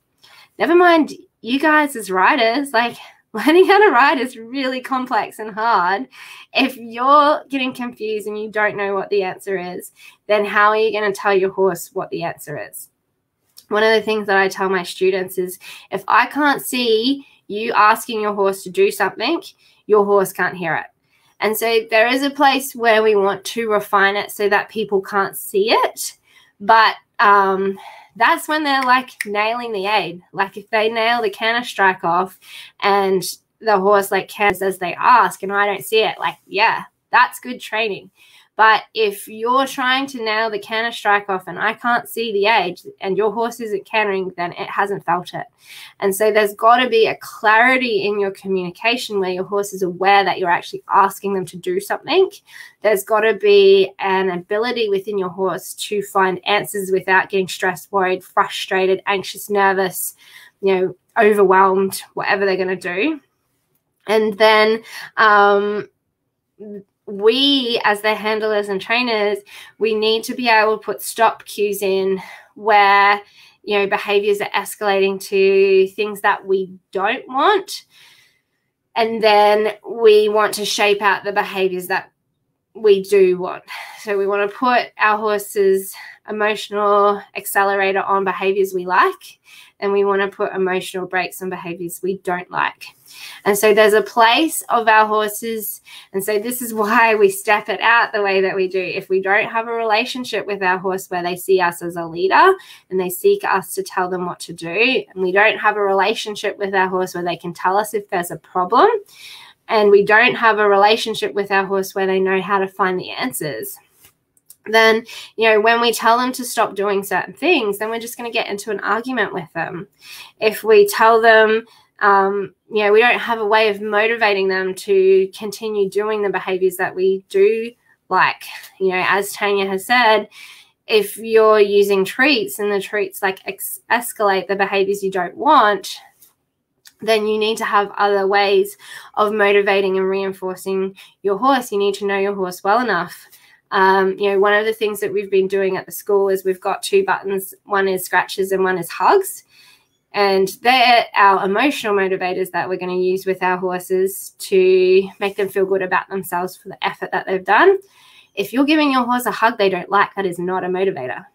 Never mind you guys as riders, like, learning how to ride is really complex and hard. If you're getting confused and you don't know what the answer is, then how are you going to tell your horse what the answer is? One of the things that I tell my students is, if I can't see you asking your horse to do something, your horse can't hear it. And so there is a place where we want to refine it so that people can't see it. But that's when they're like nailing the aid. Like, if they nail the canter strike off and the horse like canters as they ask and I don't see it, like, yeah, that's good training. But if you're trying to nail the canter strike off and I can't see the aid and your horse isn't cantering, then it hasn't felt it. And so there's got to be a clarity in your communication where your horse is aware that you're actually asking them to do something. There's got to be an ability within your horse to find answers without getting stressed, worried, frustrated, anxious, nervous, overwhelmed, whatever they're going to do. And then we, as the handlers and trainers, we need to be able to put stop cues in where, behaviors are escalating to things that we don't want. And then we want to shape out the behaviors that we do want. So we want to put our horse's emotional accelerator on behaviors we like, and we want to put emotional brakes on behaviors we don't like. And so there's a place of our horses. And so this is why we step it out the way that we do. If we don't have a relationship with our horse where they see us as a leader and they seek us to tell them what to do, and we don't have a relationship with our horse where they can tell us if there's a problem, and we don't have a relationship with our horse where they know how to find the answers, then, when we tell them to stop doing certain things, then we're just going to get into an argument with them. If we tell them, we don't have a way of motivating them to continue doing the behaviors that we do like, as Tanya has said, if you're using treats and the treats like escalate the behaviors you don't want, then you need to have other ways of motivating and reinforcing your horse. You need to know your horse well enough. One of the things that we've been doing at the school is we've got 2 buttons. One is scratches and one is hugs. And they're our emotional motivators that we're going to use with our horses to make them feel good about themselves for the effort that they've done. If you're giving your horse a hug they don't like, that is not a motivator.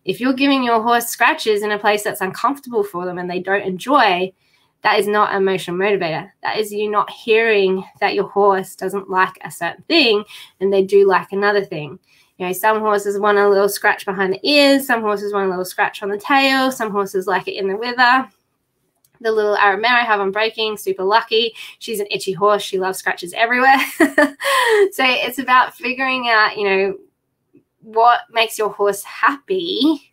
If you're giving your horse scratches in a place that's uncomfortable for them and they don't enjoy, that is not an emotional motivator. That is you not hearing that your horse doesn't like a certain thing and they do like another thing. You know, some horses want a little scratch behind the ears. Some horses want a little scratch on the tail. Some horses like it in the wither. The little Aramere I have on breaking, super lucky. She's an itchy horse. She loves scratches everywhere. So it's about figuring out, you know, what makes your horse happy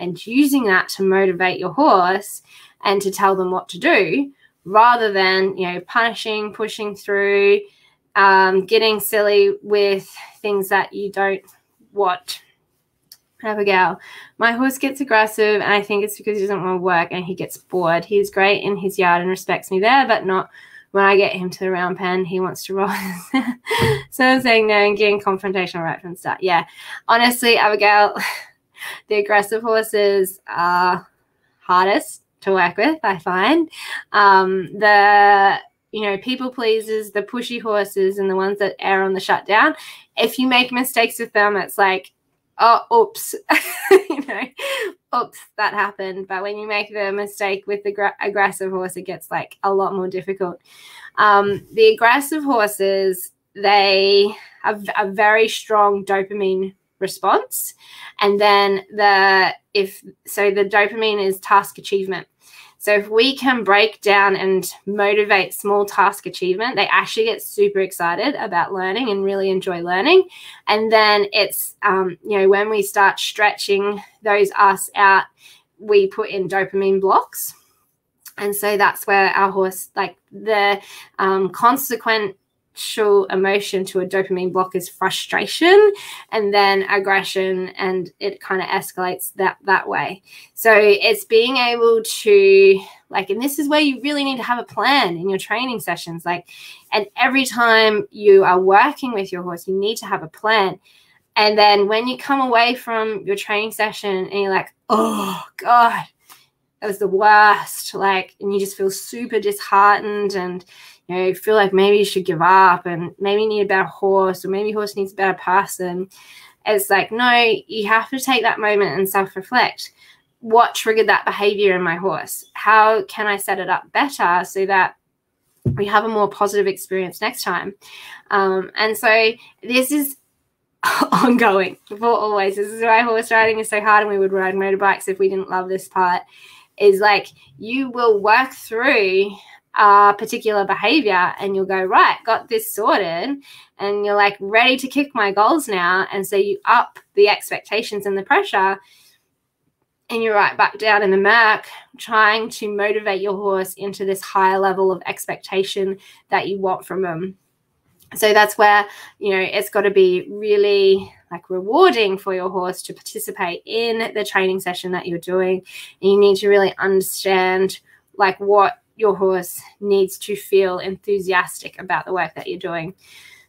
and using that to motivate your horse and to tell them what to do, rather than, you know, punishing, pushing through, getting silly with things that you don't want. Abigail, my horse gets aggressive and I think it's because he doesn't want to work and he gets bored. He's great in his yard and respects me there, but not when I get him to the round pen. He wants to roll. So I'm saying no and getting confrontational right from the start. Yeah, honestly, Abigail, the aggressive horses are hardest to work with, I find. The, you know, people pleasers, the pushy horses and the ones that err on the shutdown, if you make mistakes with them, it's like, oh, oops, you know, oops, that happened. But when you make the mistake with the aggressive horse, it gets like a lot more difficult. The aggressive horses, they have a very strong dopamine response. And then the dopamine is task achievement. So if we can break down and motivate small task achievement, they actually get super excited about learning and really enjoy learning. And then it's, you know, when we start stretching those us out, we put in dopamine blocks. And so that's where our horse, like the consequential emotion to a dopamine block is frustration and then aggression, and it kind of escalates that way. So it's being able to, like, and this is where you really need to have a plan in your training sessions. Like, and every time you are working with your horse, you need to have a plan. And then when you come away from your training session and you're like, oh God, that was the worst, like, and you just feel super disheartened and, you know, feel like maybe you should give up and maybe you need a better horse or maybe horse needs a better person. It's like, no, you have to take that moment and self-reflect. What triggered that behavior in my horse? How can I set it up better so that we have a more positive experience next time? And so this is ongoing for always. This is why horse riding is so hard, and we would ride motorbikes if we didn't love this part. Is like, you will work through a particular behavior and you'll go, right, got this sorted, and you're like ready to kick my goals now. And so you up the expectations and the pressure, and you're right back down in the muck trying to motivate your horse into this higher level of expectation that you want from them. So that's where, you know, it's got to be really like rewarding for your horse to participate in the training session that you're doing. And you need to really understand like what your horse needs to feel enthusiastic about the work that you're doing.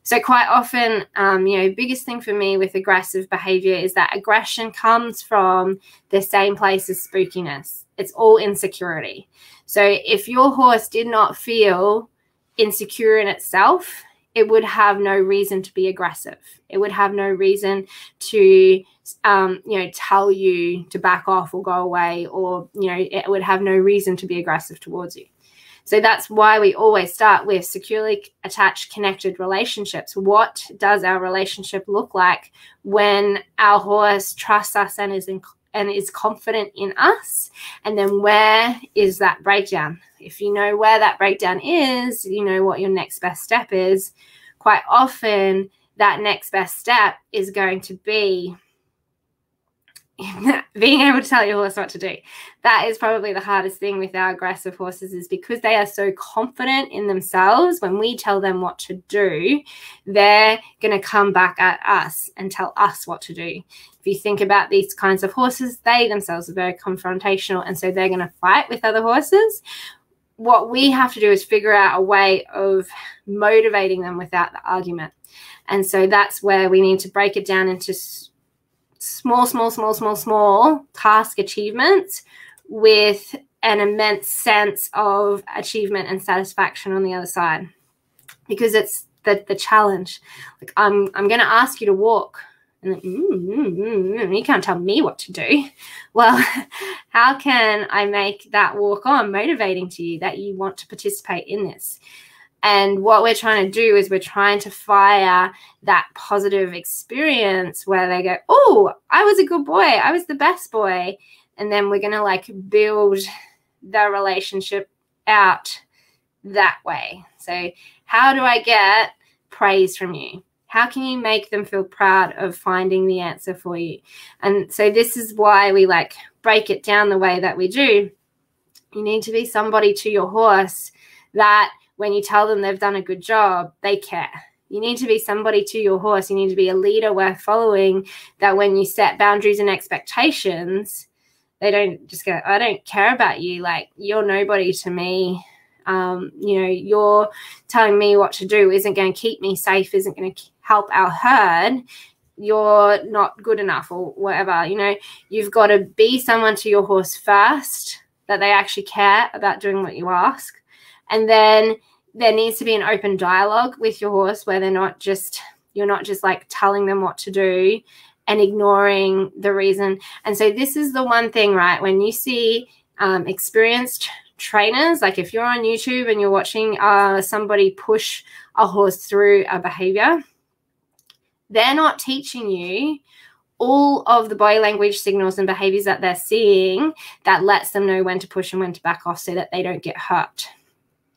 So quite often, you know, biggest thing for me with aggressive behavior is that aggression comes from the same place as spookiness. It's all insecurity. So if your horse did not feel insecure in itself, it would have no reason to be aggressive. It would have no reason to, you know, tell you to back off or go away, or, you know, it would have no reason to be aggressive towards you. So that's why we always start with securely attached, connected relationships. What does our relationship look like when our horse trusts us and is confident in us? And then where is that breakdown? If you know where that breakdown is, you know what your next best step is. Quite often, that next best step is going to be being able to tell your horse what to do. That is probably the hardest thing with our aggressive horses, is because they are so confident in themselves. When we tell them what to do, they're going to come back at us and tell us what to do. If you think about these kinds of horses, they themselves are very confrontational, and so they're going to fight with other horses. What we have to do is figure out a way of motivating them without the argument. And so that's where we need to break it down into small task achievements with an immense sense of achievement and satisfaction on the other side, because it's the challenge. Like, I'm going to ask you to walk, And then, you can't tell me what to do. Well, how can I make that walk on motivating to you, that you want to participate in this? And what we're trying to do is we're trying to fire that positive experience where they go, oh, I was a good boy. I was the best boy. And then we're going to like build the relationship out that way. So how do I get praise from you? How can you make them feel proud of finding the answer for you? And so this is why we like break it down the way that we do. You need to be somebody to your horse that when you tell them they've done a good job, they care. You need to be somebody to your horse. You need to be a leader worth following, that when you set boundaries and expectations, they don't just go, I don't care about you. Like, you're nobody to me. You're telling me what to do isn't going to keep me safe, isn't going to help our herd. You're not good enough or whatever. You've got to be someone to your horse first, that they actually care about doing what you ask. And then there needs to be an open dialogue with your horse where you're not just like telling them what to do and ignoring the reason. And so this is the one thing, right? When you see experienced trainers, like if you're on YouTube and you're watching somebody push a horse through a behavior, they're not teaching you all of the body language signals and behaviors that they're seeing that lets them know when to push and when to back off so that they don't get hurt.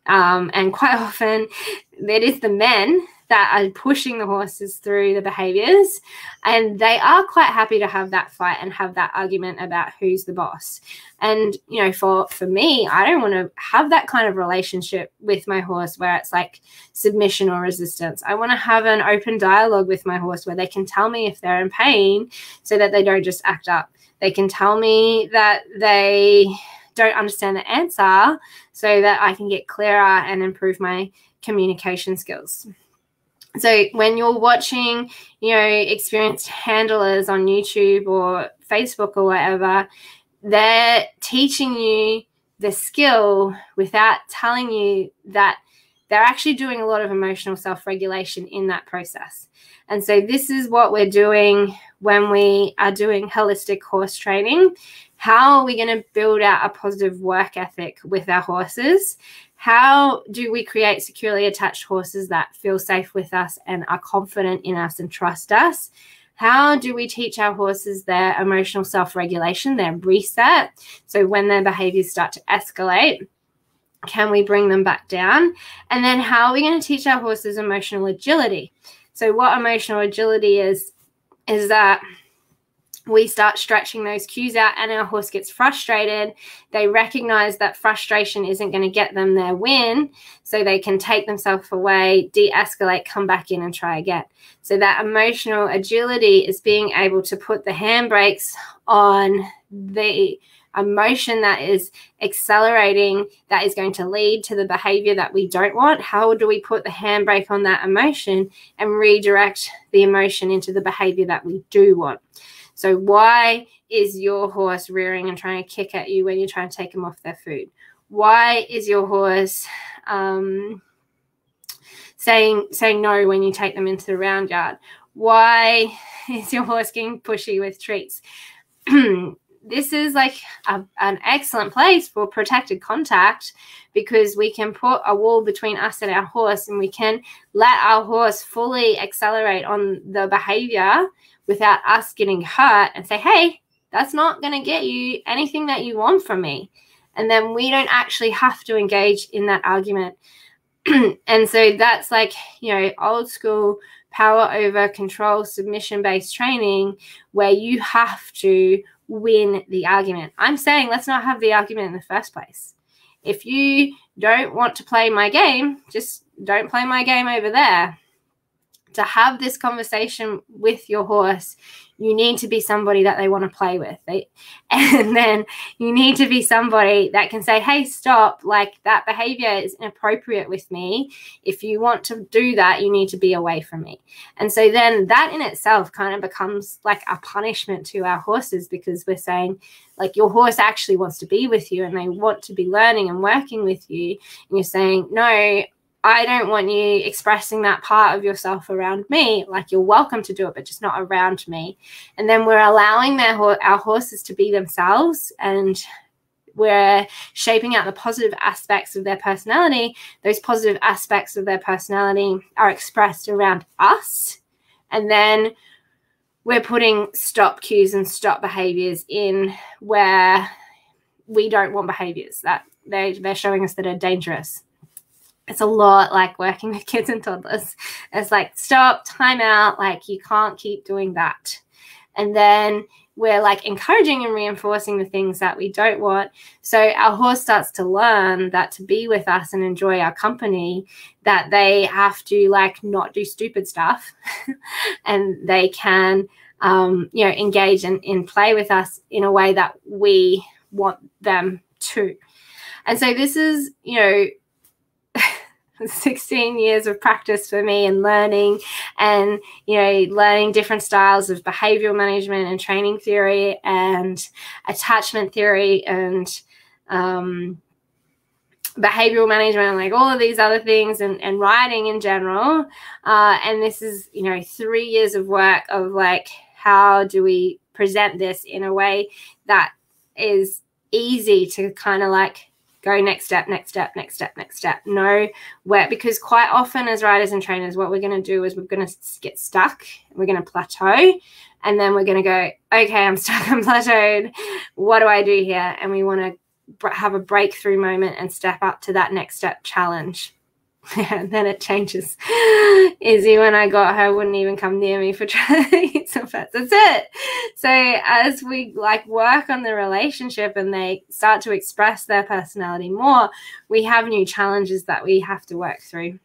And quite often it is the men that are pushing the horses through the behaviors, and they are quite happy to have that fight and have that argument about who's the boss. And for me, I don't want to have that kind of relationship with my horse where it's like submission or resistance. I want to have an open dialogue with my horse where they can tell me if they're in pain so that they don't just act up. They can tell me that they don't understand the answer so that I can get clearer and improve my communication skills. So when you're watching, experienced handlers on YouTube or Facebook or whatever, they're teaching you the skill without telling you that they're actually doing a lot of emotional self-regulation in that process. And so this is what we're doing when we are doing holistic horse training. How are we going to build out a positive work ethic with our horses? How do we create securely attached horses that feel safe with us and are confident in us and trust us? How do we teach our horses their emotional self-regulation, their reset? So when their behaviors start to escalate, can we bring them back down? And then how are we going to teach our horses emotional agility? So what emotional agility is that we start stretching those cues out and our horse gets frustrated. They recognize that frustration isn't going to get them their win, so they can take themselves away, de-escalate, come back in and try again. So that emotional agility is being able to put the handbrakes on the emotion that is accelerating, that is going to lead to the behavior that we don't want. How do we put the handbrake on that emotion and redirect the emotion into the behavior that we do want? So why is your horse rearing and trying to kick at you when you're trying to take them off their food? Why is your horse saying no when you take them into the round yard? Why is your horse getting pushy with treats? This is like an excellent place for protected contact, because we can put a wall between us and our horse, and we can let our horse fully accelerate on the behavior without us getting hurt, and say, hey, that's not going to get you anything that you want from me. And then we don't actually have to engage in that argument. And so that's like, old school power over control, submission-based training, where you have to win the argument. I'm saying let's not have the argument in the first place. If you don't want to play my game, just don't play my game over there. To have this conversation with your horse, you need to be somebody that they want to play with. And then you need to be somebody that can say, hey, stop, like that behavior is inappropriate with me. If you want to do that, you need to be away from me. And so then that in itself kind of becomes like a punishment to our horses, because we're saying, like, your horse actually wants to be with you and they want to be learning and working with you. And you're saying, no, I don't want you expressing that part of yourself around me. Like, you're welcome to do it, but just not around me. And then we're allowing our horses to be themselves, and we're shaping out the positive aspects of their personality. Those positive aspects of their personality are expressed around us. And then we're putting stop cues and stop behaviors in where we don't want behaviors that they're showing us that are dangerous. It's a lot like working with kids and toddlers. It's like, stop, time out, like, you can't keep doing that. And then we're like encouraging and reinforcing the things that we don't want. So our horse starts to learn that to be with us and enjoy our company, that they have to like not do stupid stuff and they can, engage and play with us in a way that we want them to. And so this is, 16 years of practice for me and learning and, learning different styles of behavioral management and training theory and attachment theory and behavioral management, like all of these other things, and writing in general. And this is, 3 years of work of like, how do we present this in a way that is easy to kind of like go next step, next step, next step, next step. Know where, because quite often as riders and trainers, what we're going to do is we're going to get stuck, we're going to plateau, and then we're going to go, okay, I'm stuck, I'm plateaued. What do I do here? And we want to have a breakthrough moment and step up to that next step challenge. And then it changes. Izzy, when I got her, wouldn't even come near me for trying to eat some fats. That's it. So as we like work on the relationship and they start to express their personality more, we have new challenges that we have to work through.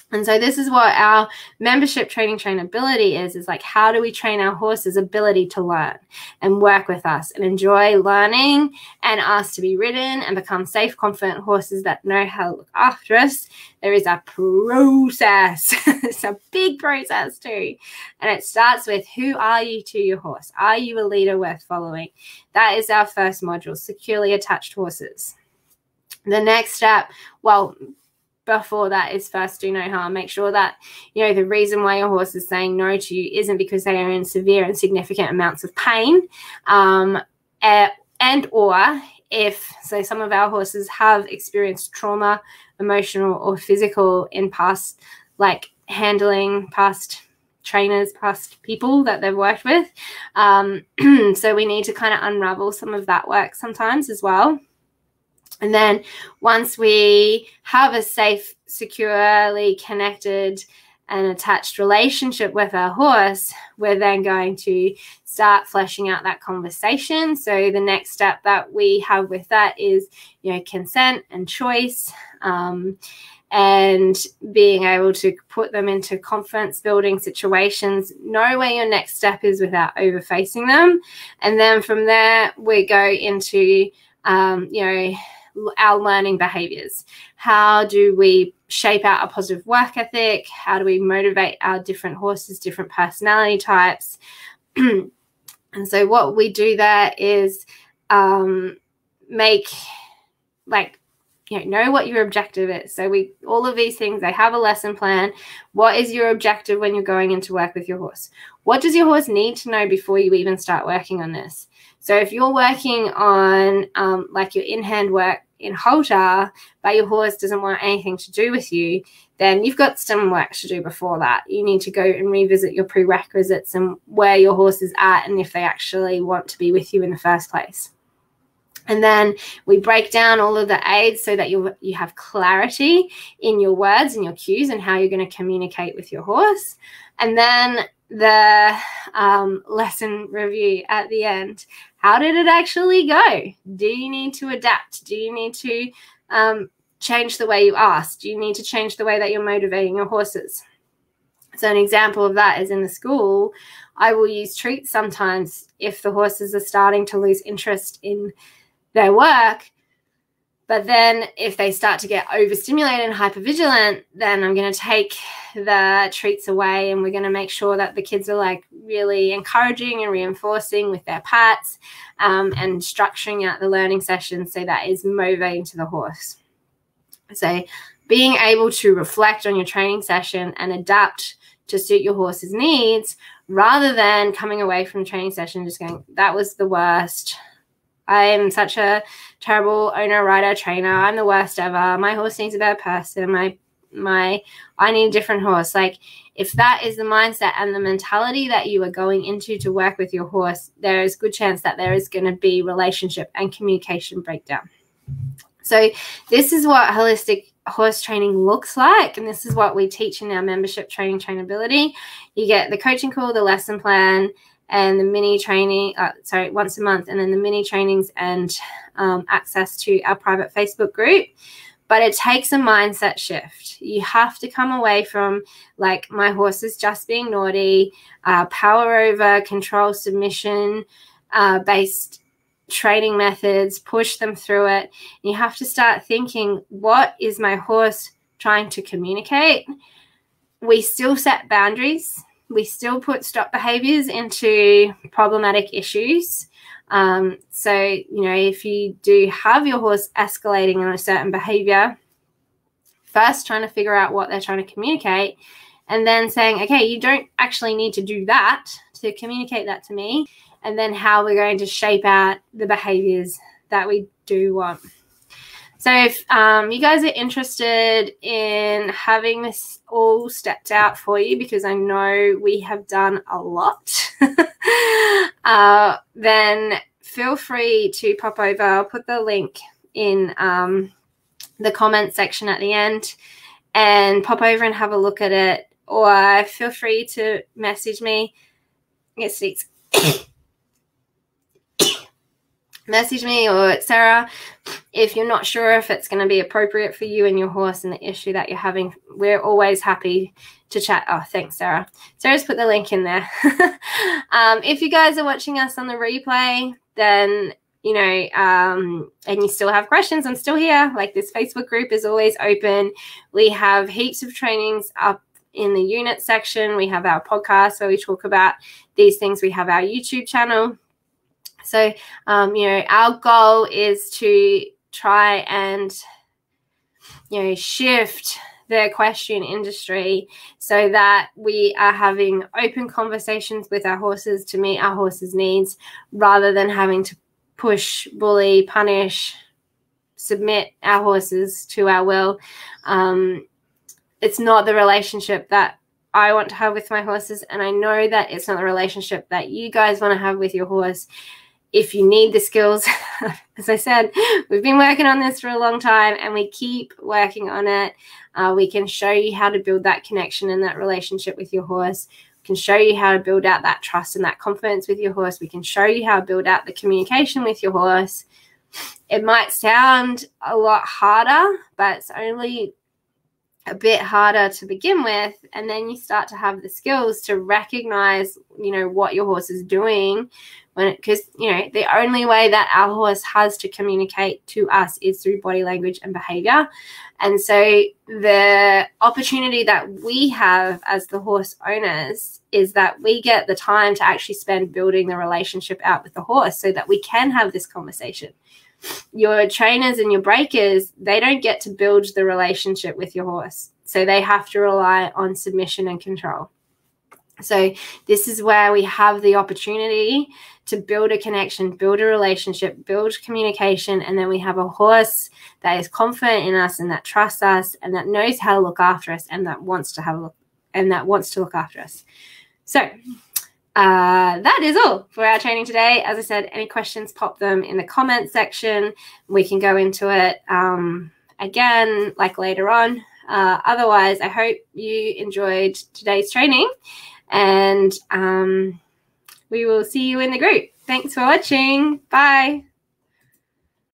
And so this is what our membership training trainability is like, how do we train our horses' ability to learn and work with us and enjoy learning and us to be ridden and become safe, confident horses that know how to look after us. There is a process. It's a big process too. And it starts with, who are you to your horse? Are you a leader worth following? That is our first module, securely attached horses. The next step, before that, is first do no harm. Make sure that, the reason why your horse is saying no to you isn't because they are in severe and significant amounts of pain. And or if, so some of our horses have experienced trauma, emotional or physical, in past, like handling past trainers, past people that they've worked with. So we need to kind of unravel some of that work sometimes as well. And then once we have a safe, securely connected and attached relationship with our horse, we're then going to start fleshing out that conversation. So the next step that we have with that is, consent and choice, and being able to put them into confidence building situations. Know where your next step is without overfacing them. And then from there, we go into, our learning behaviors. How do we shape out a positive work ethic? How do we motivate our different horses, different personality types? And so what we do there is make, like, know what your objective is. So all of these things, they have a lesson plan. What is your objective when you're going into work with your horse? What does your horse need to know before you even start working on this? So if you're working on like your in-hand work in halter, but your horse doesn't want anything to do with you, then you've got some work to do before that. You need to go and revisit your prerequisites and where your horse is at and if they actually want to be with you in the first place. And then we break down all of the aids so that you have clarity in your words and your cues and how you're going to communicate with your horse. And then the lesson review at the end. How did it actually go? Do you need to adapt? Do you need to change the way you ask? Do you need to change the way that you're motivating your horses? So an example of that is in the school, I will use treats sometimes if the horses are starting to lose interest in their work. But then if they start to get overstimulated and hypervigilant, then I'm going to take the treats away and we're going to make sure that the kids are like really encouraging and reinforcing with their pats, and structuring out the learning session so that is motivating to the horse. So being able to reflect on your training session and adapt to suit your horse's needs, rather than coming away from the training session just going, that was the worst. I'm such a terrible owner, rider, trainer. I'm the worst ever. My horse needs a better person. I need a different horse. Like, if that is the mindset and the mentality that you are going into to work with your horse, there is a good chance that there is going to be relationship and communication breakdown. So this is what holistic horse training looks like, and this is what we teach in our membership training, Trainability. You get the coaching call, the lesson plan, and the mini training, once a month, and then the mini trainings and access to our private Facebook group. But it takes a mindset shift. You have to come away from, like, my horse is just being naughty, power over, control, submission based training methods, push them through it. And you have to start thinking, what is my horse trying to communicate? We still set boundaries. We still put stop behaviors into problematic issues. So, you know, if you do have your horse escalating on a certain behavior, first trying to figure out what they're trying to communicate, and then saying, okay, you don't actually need to do that to communicate that to me, and then how we're going to shape out the behaviors that we do want. So if you guys are interested in having this all stepped out for you, because I know we have done a lot, then feel free to pop over. I'll put the link in the comment section at the end, and pop over and have a look at it, or feel free to message me. Yes, please. Message me or Sarah if you're not sure if it's going to be appropriate for you and your horse and the issue that you're having. We're always happy to chat. Oh, thanks, Sarah. Sarah's put the link in there. If you guys are watching us on the replay, then, you know, and you still have questions, I'm still here. Like, this Facebook group is always open. We have heaps of trainings up in the unit section. We have our podcast where we talk about these things. We have our YouTube channel. So, you know, our goal is to try and, you know, shift the equestrian industry so that we are having open conversations with our horses to meet our horses' needs, rather than having to push, bully, punish, submit our horses to our will. It's not the relationship that I want to have with my horses, and I know that it's not the relationship that you guys want to have with your horse. If you need the skills, as I said, we've been working on this for a long time, and we keep working on it. We can show you how to build that connection and that relationship with your horse. We can show you how to build out that trust and that confidence with your horse. We can show you how to build out the communication with your horse. It might sound a lot harder, but it's only a bit harder to begin with, and then you start to have the skills to recognize, you know, what your horse is doing, because, you know, the only way that our horse has to communicate to us is through body language and behavior. And so the opportunity that we have as the horse owners is that we get the time to actually spend building the relationship out with the horse so that we can have this conversation. Your trainers and your breakers, they don't get to build the relationship with your horse. So they have to rely on submission and control. So this is where we have the opportunity to build a connection, build a relationship, build communication, and then we have a horse that is confident in us and that trusts us and that knows how to look after us and that wants to have a look and that wants to look after us. So that is all for our training today. As I said, any questions, pop them in the comment section. We can go into it again, like later on. Otherwise, I hope you enjoyed today's training, and we will see you in the group. Thanks for watching. Bye.